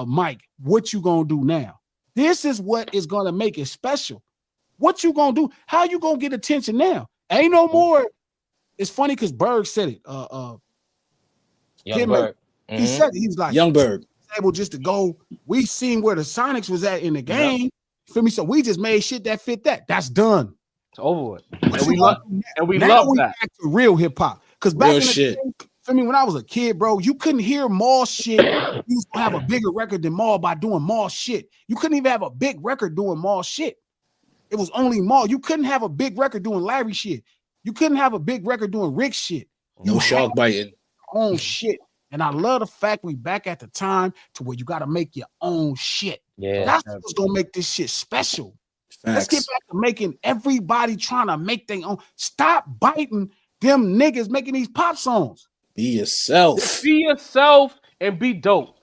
Mike. What you gonna do now? This is what is gonna make it special. What you gonna do? How you gonna get attention now? Ain't no more. It's funny because Berg said it. Young Berg. He said it. He was like, Young Berg. able just to go. We seen where the Sonics was at in the game. Feel me? So we just made shit that fit that. That's done. It's over with. What And you we love, gonna do and we now love we that. back to real hip hop. Because back Real in the shit. day, feel me, when I was a kid, bro, you couldn't hear Maul shit. You used to have a bigger record than Maul by doing Maul shit. You couldn't even have a big record doing Maul shit. It was only Maul. You couldn't have a big record doing Larry shit. You couldn't have a big record doing Rick shit. No shark biting. Own shit. And I love the fact we back at the time to where you got to make your own shit. Yeah. That's what's gonna make this shit special. Let's get Facts. back to making everybody trying to make their own. Stop biting them niggas making these pop songs. Be yourself. Be yourself and be dope.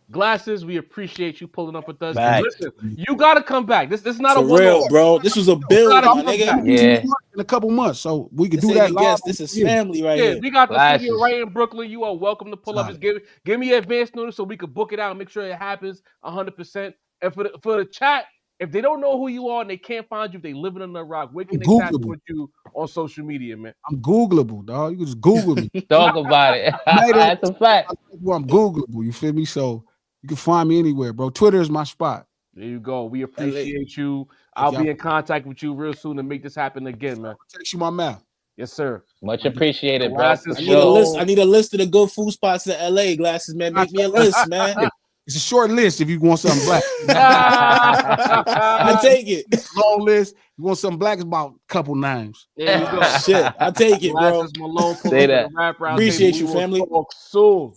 Glasses, we appreciate you pulling up with us. Right. Listen, you gotta come back. This is not For a one real, bro. This was a build, gotta my come nigga. back. Yeah. In a couple months, so we could This do ain't that a live. guest. This is family right Yeah, here. we got the Glasses. studio right in Brooklyn. You are welcome to pull up. Solid. Just give me advance notice so we can book it out and make sure it happens 100%. And for the chat, if they don't know who you are and they can't find you, if they living under a rock, where can they tap Googleable. with you on social media, man? I'm Googleable, dog. You can just Google me. Talk about it. Made it. That's a fact. Well, I'm Googleable. You feel me? So you can find me anywhere, bro. Twitter is my spot. There you go. We appreciate you. I'll be in contact with you real soon to make this happen again, man. Text you my map. Yes, sir. Much appreciated, bro. Glasses, I need a list. I need a list of the good food spots in LA. Glasses, man. Make me a list, man. It's a short list if you want something black. I take it. Long list. You want something black? It's about a couple names. There you go. Shit, I take it, bro. Glasses, Malone, pull Say up that. at the Rap Round Appreciate Table. you, We will family. talk soon.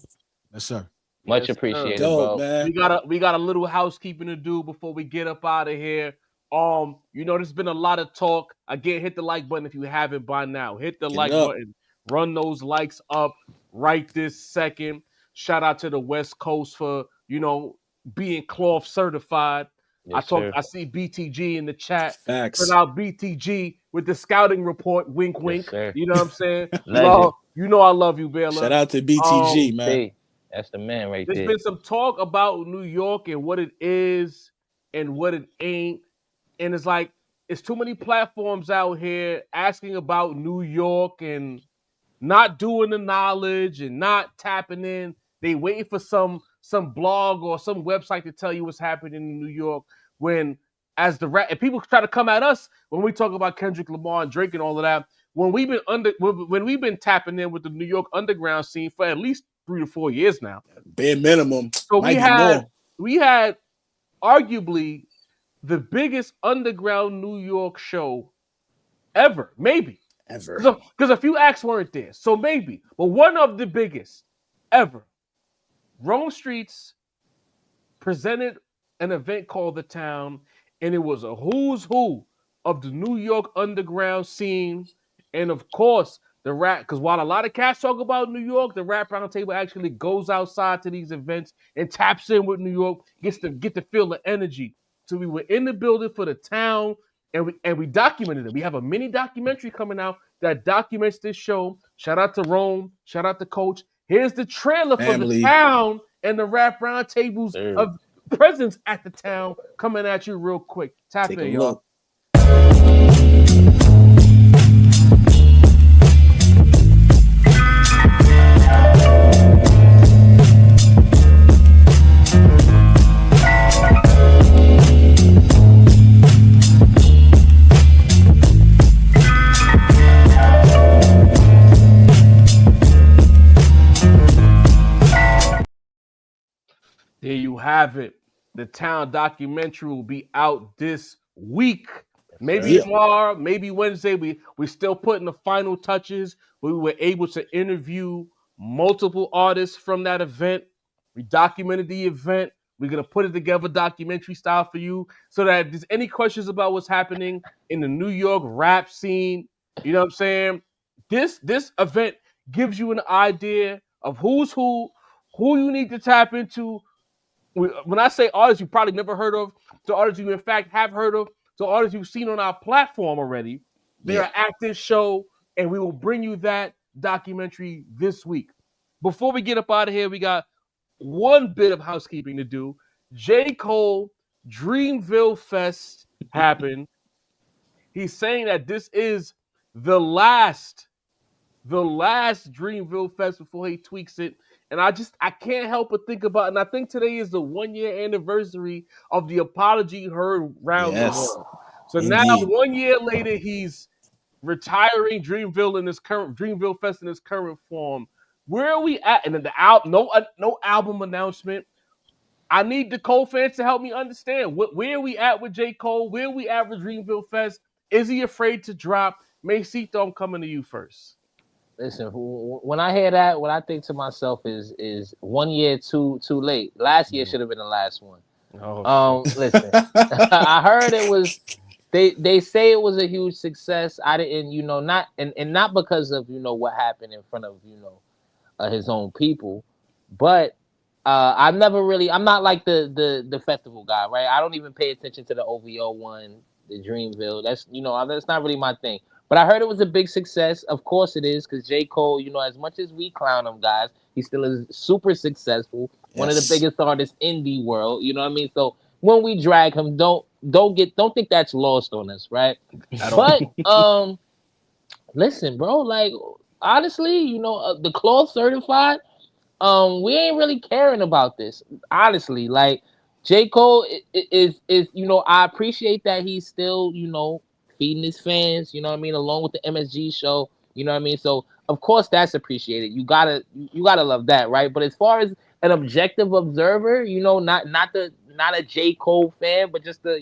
Yes, sir. Much Yes, sir. appreciated, Dope, bro. man. We got a little housekeeping to do before we get up out of here. There's been a lot of talk. Again, hit the like button if you haven't by now. Hit the Get like up. button. Run those likes up right this second. Shout out to the West Coast for being cloth certified. Yes, sir. I see BTG in the chat. Facts. Put out BTG with the scouting report. Wink, wink. sir. You know what I'm saying? Legend. Well, you know I love you, Baylor. Shout out to BTG, man. Hey, that's the man right There's there. been some talk about New York and what it is and what it ain't. And it's like, it's too many platforms out here asking about New York and not doing the knowledge and not tapping in. They waiting for some blog or some website to tell you what's happening in New York. When as the rap and people try to come at us when we talk about Kendrick Lamar and Drake and all of that, when we've been tapping in with the New York underground scene for at least 3 to 4 years now. Bare minimum. So Might be more. we had arguably the biggest underground New York show ever, maybe. Ever. Because a few acts weren't there, so maybe. But one of the biggest ever. Rome Streets presented an event called The Town, and it was a who's who of the New York underground scene. And of course, the rap, because while a lot of cats talk about New York, the Rap Roundtable actually goes outside to these events and taps in with New York, get to feel the energy. So we were in the building for The Town, and we documented it. We have a mini documentary coming out that documents this show. Shout out to Rome. Shout out to Coach. Here's the trailer for Family. The Town and the Rap Roundtable's of presence at The Town coming at you real quick. Tap Take in, a y'all. look. There you have it. The Town documentary will be out this week. Maybe Yeah. tomorrow, maybe Wednesday. We still putting the final touches. We were able to interview multiple artists from that event. We documented the event. We're gonna put it together documentary style for you, so that if there's any questions about what's happening in the New York rap scene, you know what I'm saying? This event gives you an idea of who's who you need to tap into. When I say artists you probably never heard of, to artists you in fact have heard of, to artists you've seen on our platform already, they're Yeah. an active show, and we will bring you that documentary this week. Before we get up out of here, we got one bit of housekeeping to do. J. Cole Dreamville Fest happened. He's saying that this is the last Dreamville Fest before he tweaks it. And I can't help but think about it. And I think today is the 1 year anniversary of the apology heard around the Yes. world. So now Indeed. 1 year later, he's retiring Dreamville Fest in its current form. Where are we at? And then the album, no album announcement. I need the Cole fans to help me understand where are we at with J. Cole? Where are we at with Dreamville Fest? Is he afraid to drop? Macito, I'm coming to you first. Listen, when I hear that, what I think to myself is 1 year too late. Last year should have been the last one. Listen, I heard it was. They say it was a huge success. I didn't, not and not because of what happened in front of his own people, but I'm not like the festival guy, right? I don't even pay attention to the OVO one, the Dreamville. That's that's not really my thing. But I heard it was a big success. Of course it is, because J. Cole, as much as we clown him, guys, he still is super successful. Yes. One of the biggest artists in the world. You know what I mean? So when we drag him, don't think that's lost on us, right? But listen, bro, like honestly, the Claw certified, we ain't really caring about this. Honestly, like J. Cole is I appreciate that he's still, feeding his fans, you know what I mean, along with the MSG show, you know what I mean? So of course that's appreciated. You gotta love that, right? But as far as an objective observer, not a J. Cole fan, but just a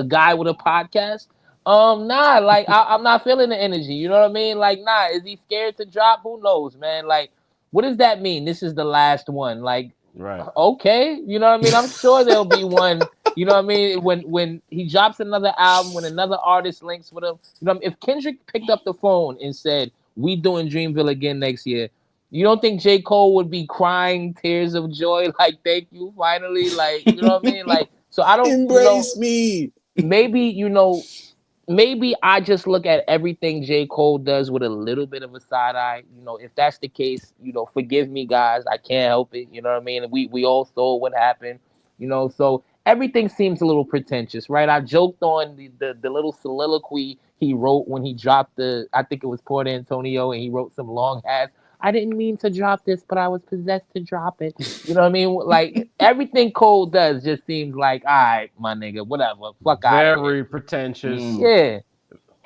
guy with a podcast. Nah, like I'm not feeling the energy. You know what I mean? Like, nah, is he scared to drop? Who knows, man? Like, what does that mean? This is the last one. Like, right? Okay, you know what I mean? I'm sure there'll be one. You know what I mean? When he drops another album, when another artist links with him, if Kendrick picked up the phone and said, "We doing Dreamville again next year," you don't think J. Cole would be crying tears of joy, like, "Thank you, finally"? Like, you know what I mean? Like, so I don't embrace me. Maybe I just look at everything J. Cole does with a little bit of a side eye. If that's the case, forgive me, guys. I can't help it. You know what I mean? We all saw what happened. So everything seems a little pretentious, right? I joked on the little soliloquy he wrote when he dropped I think it was Port Antonio, and he wrote some long ass, "I didn't mean to drop this, but I was possessed to drop it." You know what I mean? Like, everything Cole does just seems like, all right, my nigga, whatever. Fuck out of here. Very pretentious. Yeah.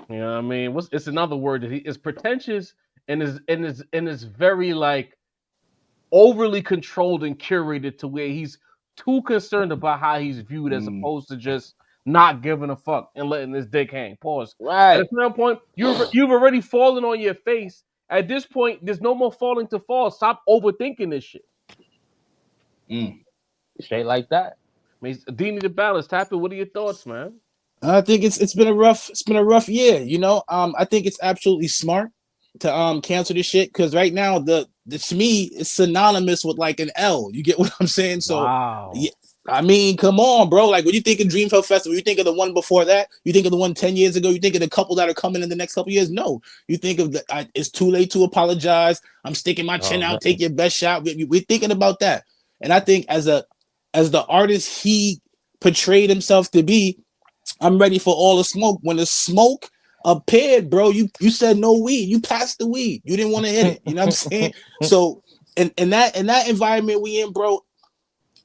You know what I mean? It's another word that he is pretentious and is very like overly controlled and curated to where he's too concerned about how he's viewed as opposed to just not giving a fuck and letting his dick hang. Pause. Right. At a certain point, you've already fallen on your face. At this point, there's no more falling to fall. Stop overthinking this shit. Straight like that. I mean, Dini the Balance, Tappy, what are your thoughts, man? I think it's been a rough year. I think it's absolutely smart to cancel this shit, because right now the to me it's synonymous with like an L. You get what I'm saying? So wow. Yeah, I mean, come on, bro. Like, when you think of Dreamville Festival, you think of the one before that. You think of the one 10 years ago. You think of the couple that are coming in the next couple years. No, you think of it's too late to apologize. I'm sticking my chin out. Take your best shot. We're thinking about that. And I think as the artist he portrayed himself to be, I'm ready for all the smoke. When the smoke appeared, bro, you said no weed. You passed the weed. You didn't want to hit it. You know what I'm saying? So in that environment we in, bro,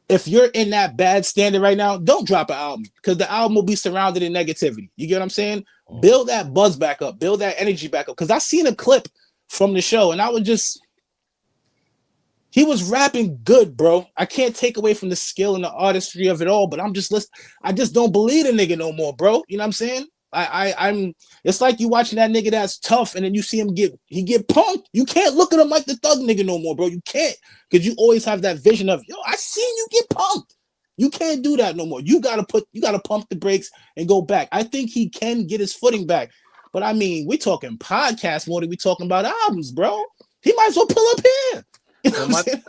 if you're in that bad standard right now, don't drop an album, because the album will be surrounded in negativity. You get what I'm saying? Build that buzz back up. Build that energy back up. Because I seen a clip from the show, and he was rapping good, bro. I can't take away from the skill and the artistry of it all, but I just don't believe the nigga no more, bro. You know what I'm saying? I'm. It's like you watching that nigga that's tough, and then you see him get punked. You can't look at him like the thug nigga no more, bro. You can't, because you always have that vision of, yo, I seen you get punked. You can't do that no more. You gotta pump the brakes and go back. I think he can get his footing back, but I mean, we talking podcasts more than we talking about albums, bro. He might as well pull up here. You know what I'm saying?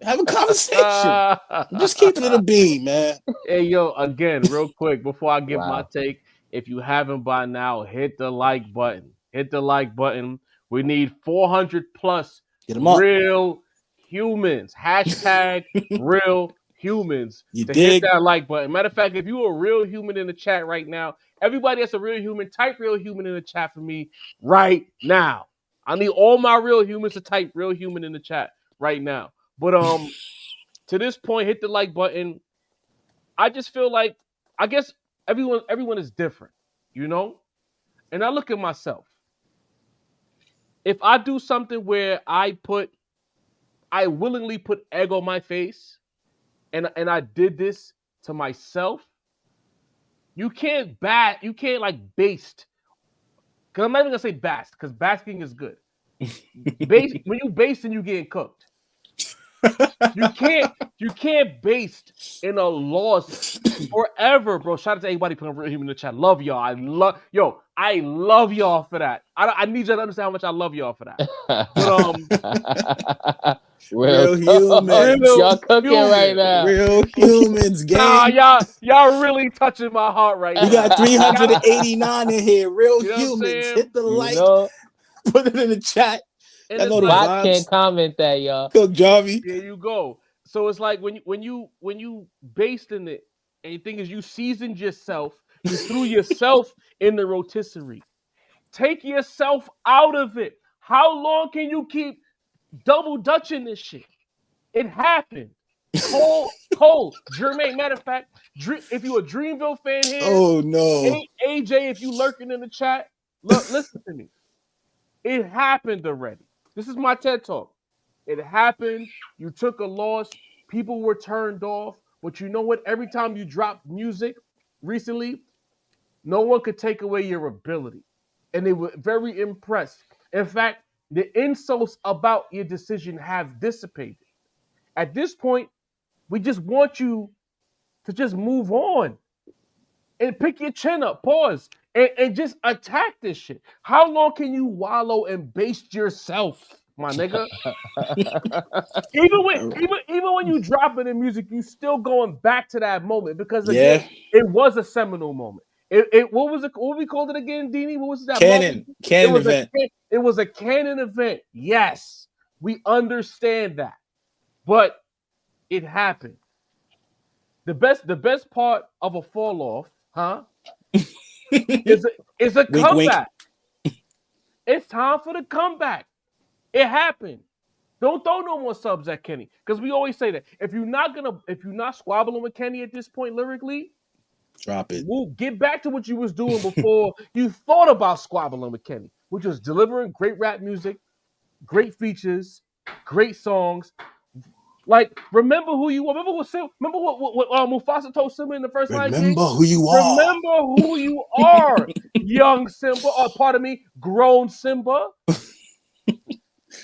Have a conversation. I'm just keeping it a beam, man. Hey, yo, again, real quick, before I give my take, if you haven't by now, hit the like button. Hit the like button. We need 400 plus real humans. Hashtag real humans hit that like button. Matter of fact, if you are a real human in the chat right now, everybody that's a real human, type real human in the chat for me right now. I need all my real humans to type real human in the chat right now. But to this point, hit the like button. I just feel like, I guess everyone is different, you know? And I look at myself. If I do something where I willingly put egg on my face, and I did this to myself, you can't like baste. Because I'm not even gonna say bask, because basking is good. When you basting, you getting cooked. You can't baste in a loss forever, bro. Shout out to everybody putting real human in the chat. Love y'all. I love y'all for that. I need you to understand how much I love y'all for that. But real humans. Y'all cooking right now. Real humans, gang. Nah, y'all really touching my heart right now. We got 389 in here. Real humans. Hit the like. Put it in the chat. And I know the vibes. Can't comment that, y'all. Cook Jarvie. There you go. So it's like when you based in it, and the thing is, you seasoned yourself, you threw yourself in the rotisserie. Take yourself out of it. How long can you keep double dutching this shit? It happened. Cole, Jermaine. Matter of fact, if you a Dreamville fan here, oh no, AJ, if you lurking in the chat, look, listen to me. It happened already. This is my TED Talk. It happened. You took a loss. People were turned off. But you know what? Every time you dropped music recently, no one could take away your ability. And they were very impressed. In fact, the insults about your decision have dissipated. At this point, we just want you to just move on and pick your chin up, pause, and just attack this shit. How long can you wallow and baste yourself, my nigga? even when you drop it in music, you still going back to that moment, because again, it was a seminal moment. What was it? What we called it again, Deanie? What was that? Canon event. It was a canon event. Yes, we understand that, but it happened. The best part of a fall off, huh? is a comeback. Wink. It's time for the comeback. It happened. Don't throw no more subs at Kenny, because we always say that if you're not squabbling with Kenny at this point lyrically, drop it. We'll get back to what you was doing before you thought about squabbling with Kenny, which was delivering great rap music, great features, great songs. Like, remember who you are. Remember what Mufasa told Simba in the first line? Remember who you are. Remember who you are, young Simba. Or pardon me, grown Simba.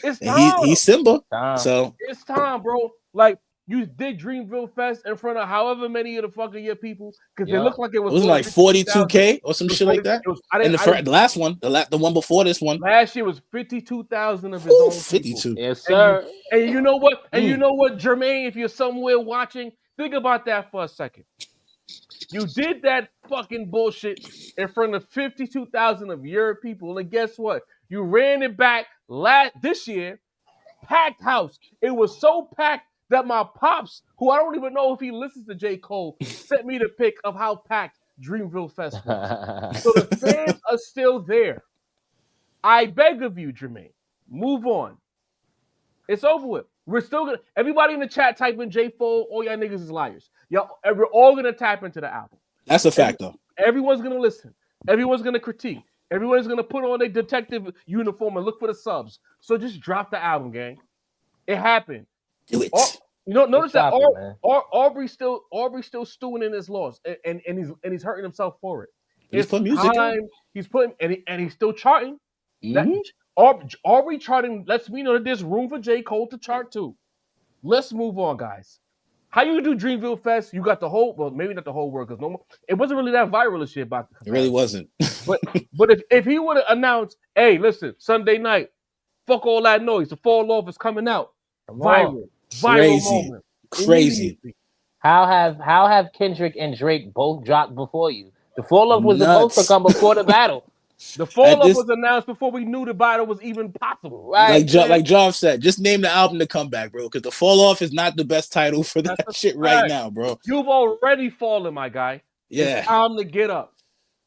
It's time. He's Simba. So it's time, bro. Like, you did Dreamville Fest in front of however many of the fucking your people, because it looked like it was like 42K or some shit like that. The last one, the one before this one, last year was 52,000 of his own 52. People. Yes, sir. And you know what? And you know what, Jermaine? If you're somewhere watching, think about that for a second. You did that fucking bullshit in front of 52,000 of your people, and guess what? You ran it back this year, packed house. It was so packed that my pops, who I don't even know if he listens to J. Cole, sent me the pic of how packed Dreamville Fest was. So the fans are still there. I beg of you, Jermaine, move on. It's over with. We're still gonna. Everybody in the chat type in J. Fo. All y'all niggas is liars. Y'all, we're all gonna tap into the album. That's a fact, though. Everyone's gonna listen. Everyone's gonna critique. Everyone's gonna put on their detective uniform and look for the subs. So just drop the album, gang. It happened. Do it. Notice that Aubrey's still stewing in his loss, and he's hurting himself for it. He's putting music out. time. He's putting and he's still charting. That, Mhm. Aubrey charting lets me know that there's room for J. Cole to chart too. Let's move on, guys. How you do Dreamville Fest? You got the whole, well, maybe not the whole world, because it wasn't really that viral and shit back. It really wasn't. But if he would have announced, hey, listen, Sunday night, fuck all that noise. The Fall Off is coming out. Viral Crazy. moment. Crazy. Immediately. How have Kendrick and Drake both dropped before you? The Fall Off was supposed to come before the battle. The Fall Off was announced before we knew the battle was even possible. Right. Like John said, just name the album to come back, bro. Because the Fall Off is not the best title for that shit right now, bro. You've already fallen, my guy. Yeah. It's time to get up.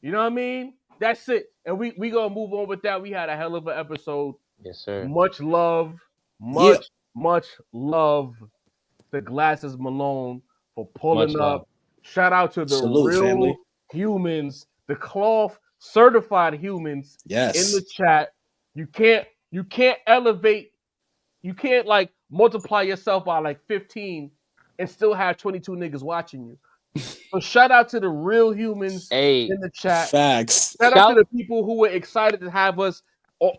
You know what I mean? That's it. And we gonna move on with that. We had a hell of an episode. Yes, sir. Much love. Much love to Glasses Malone for pulling up. Shout out to the real family. humans, the cloth certified humans in the chat. You can't elevate, you can't like multiply yourself by like 15 and still have 22 niggas watching you. So shout out to the real humans in the chat. Facts. Shout out to the people who were excited to have us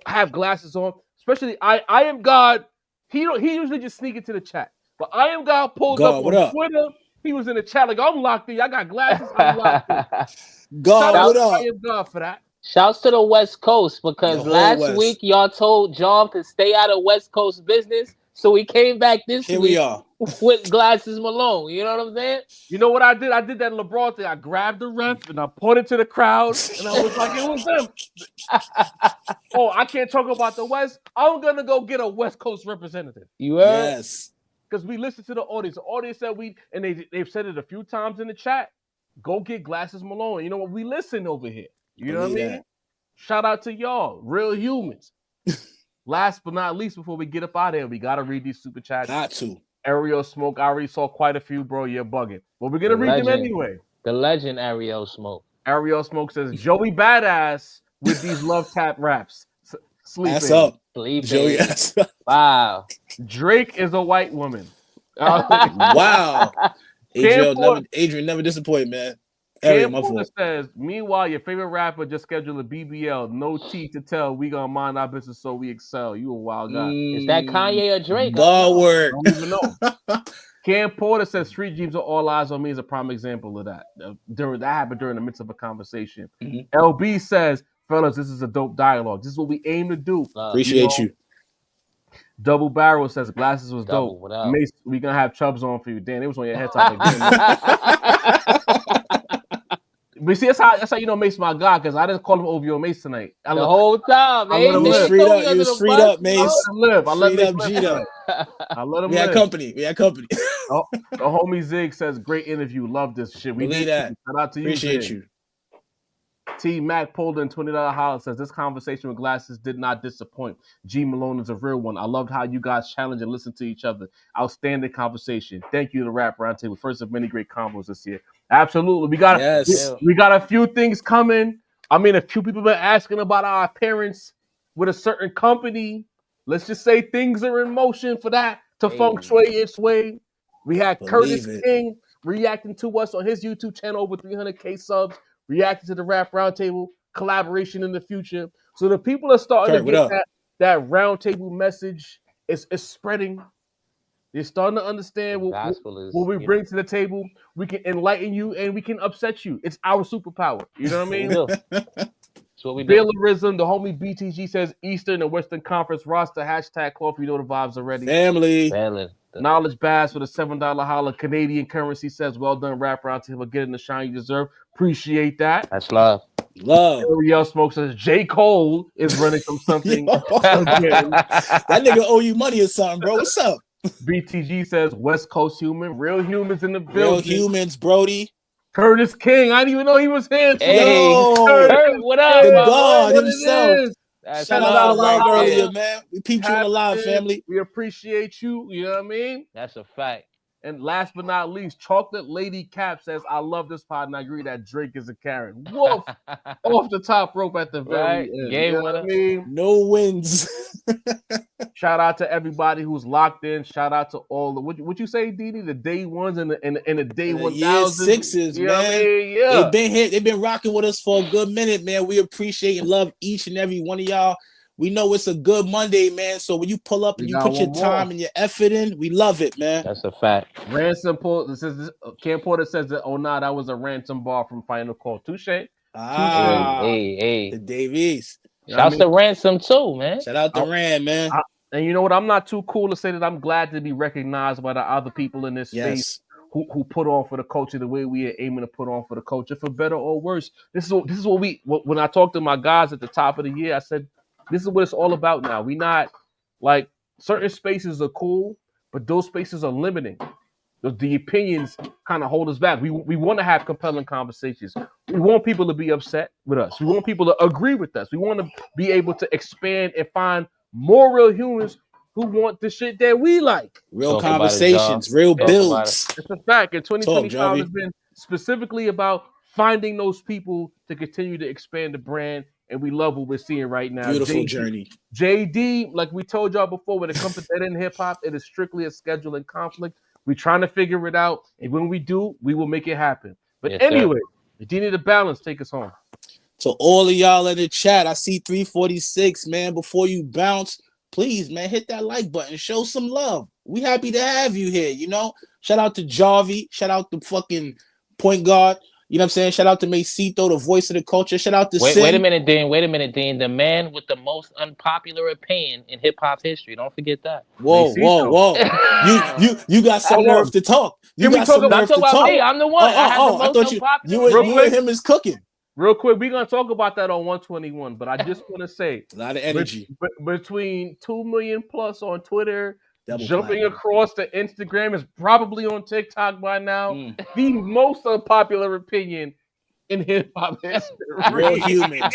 have glasses on. Especially I Am God. He usually just sneak into the chat. But I Am God pulled up on Twitter. He was in the chat like, I'm locked in. I got glasses. I'm locked in. God, what up? I Am God for that. Shouts to the West Coast, because last week y'all told John to stay out of West Coast business. So we came back this week. We are. With Glasses Malone. You know what I'm saying? You know what I did? I did that LeBron thing. I grabbed the ref and I pointed to the crowd and I was like, it was them. Oh, I can't talk about the West. I'm going to go get a West Coast representative. You heard? Yes. Because we listened to the audience. The audience said they've said it a few times in the chat. Go get Glasses Malone. You know what? We listen over here. You know what I mean? Shout out to y'all, real humans. Last but not least, before we get up out of here, we got to read these super chats. Got to. Ariel Smoke, I already saw quite a few, bro. You're bugging. But we're going to read them anyway. The legend Ariel Smoke. Ariel Smoke says, Joey badass with these love tap raps. Sleeping. Ass up. Sleeping. Joey ass up. Wow. Drake is a white woman. Wow. Adrian never disappoint, man. Ariel, my fault. Says, meanwhile, your favorite rapper just scheduled a BBL. No tea to tell. We gonna mind our business so we excel. You a wild guy. Is that Kanye or Drake? Ball work. I don't even know. Cam Porter says, Street Dreams are all eyes on me is a prime example of that. That happened during the midst of a conversation. Mm-hmm. LB says, fellas, this is a dope dialogue. This is what we aim to do. Appreciate you. Double Barrel says, Glasses was dope. Mace, we gonna have Chubbs on for you. Dan, it was on your head top. But see, that's how you know Mace my guy, because I didn't call him OVO Mace tonight. The whole time, man. You was freed up, Mace. I let him live. I let him live. We had company. Oh, the homie Zig says, great interview. Love this shit. We believe that. Shout out to you. Appreciate you. T Mac pulled in $20 holler says, this conversation with Glasses did not disappoint. G Malone is a real one. I loved how you guys challenge and listen to each other. Outstanding conversation. Thank you to Rap Roundtable. First of many great combos this year. Absolutely. We got a few things coming. I mean, a few people been asking about our appearance with a certain company. Let's just say things are in motion for that to feng shui its way. We had Curtis King reacting to us on his YouTube channel, over 300K subs, reacting to the Rap Roundtable collaboration in the future. So the people are starting to get that roundtable message. It's spreading. They're starting to understand what we bring to the table. We can enlighten you and we can upset you. It's our superpower. You know what I mean? That's what we do. Bailerism, the homie BTG says Eastern and Western Conference roster, hashtag cloth. You know the vibes already. Family. Knowledge Bass with a $7 holler. Canadian currency says, well done, Rap Roundtable. Getting the shine you deserve. Appreciate that. That's love. Ariel Smoke says J. Cole is running from something. That nigga owe you money or something, bro. What's up? BTG says West Coast human. Real humans in the building. Real humans, Brody. Curtis King. I didn't even know he was here. Hey, Curtis, what up? The God himself. Shout out to live earlier, man. We peeped you on the live, family. We appreciate you. You know what I mean? That's a fact. And last but not least, Chocolate Lady Cap says, I love this pod and I agree that Drake is a Karen. Woof! Off the top rope at the very end. Game you know winner. I mean? No wins. Shout out to everybody who's locked in. Shout out to all the what you say, Didi? The day ones and the day And the 1000. year sixes, You know what I man. mean? Yeah. They've been here. They've been rocking with us for a good minute, man. We appreciate and love each and every one of y'all. We know it's a good Monday, man. So when you pull up and We you got put your one more. time and your effort in, we love it, man. That's a fact. Ransom Paul says Cam Porter says that that was a ransom bar from Final Call. Touche. Ah, Hey. the Davies. You know what I Shouts to Ransom too, man. Shout out to Rand, man. And you know what? I'm not too cool to say that I'm glad to be recognized by the other people in this space who put on for the culture the way we are aiming to put on for the culture, for better or worse. This is what when I talked to my guys at the top of the year, I said, this is what it's all about now. We not like certain spaces are cool, but those spaces are limiting. The opinions kind of hold us back. We want to have compelling conversations. We want people to be upset with us. We want people to agree with us. We want to be able to expand and find more real humans who want the shit that we like. Real Talk conversations, about it, real Talk builds. It's a fact. And 2025 Jarvie. has been specifically about finding those people to continue to expand the brand. And we love what we're seeing right now. Beautiful journey. JD, like we told y'all before, when it comes to dead end hip hop, it is strictly a scheduling conflict. We're trying to figure it out. And when we do, we will make it happen. But Yes, anyway, if you need a balance, take us home. To all of y'all in the chat, I see 346, man. Before you bounce, please, man, hit that like button. Show some love. We happy to have you here, you know? Shout out to Jarvie. Shout out to fucking point guard. You know what I'm saying? Shout out to Macito, the voice of the culture. Shout out to Sin. Wait a minute, Dean. The man with the most unpopular opinion in hip hop history. Don't forget that. Whoa. You got some nerve to talk. You got some nerve to talk. Me. I'm the one. I thought you and him is cooking. Real quick, we're gonna talk about that on 121, but I just want to say a lot of energy between 2 million plus on Twitter, jumping platinum. across to Instagram, is probably on TikTok by now. The most unpopular opinion in hip hop history. Real humans.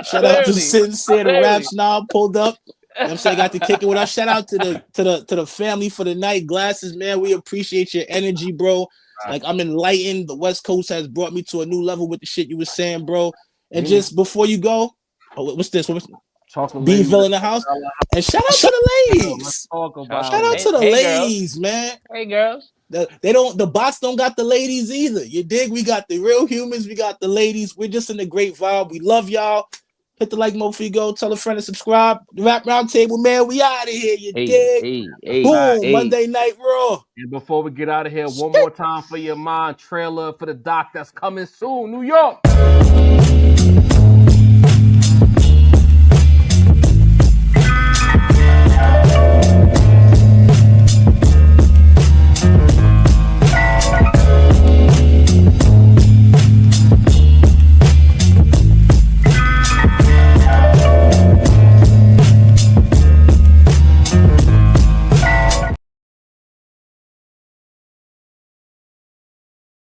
Shout out to Sincere, the rap snob pulled up. You know what I'm saying? Got to kick it with us. Shout out to the family for the night. Glasses, man. We appreciate your energy, bro. Like, I'm enlightened. The West Coast has brought me to a new level with the shit you were saying, bro. And just before you go, what's this? Dreamville in the house. And shout out to the ladies. Shout out to the ladies, man. Hey, girls. The bots don't got the ladies either. You dig? We got the real humans. We got the ladies. We're just in a great vibe. We love y'all. Hit the like mode before you go. Tell a friend to subscribe. The Rap Roundtable, man. We out of here. You dig? Boom. Monday Night Raw. And before we get out of here, one more time for your mind. Trailer for the doc that's coming soon. New York.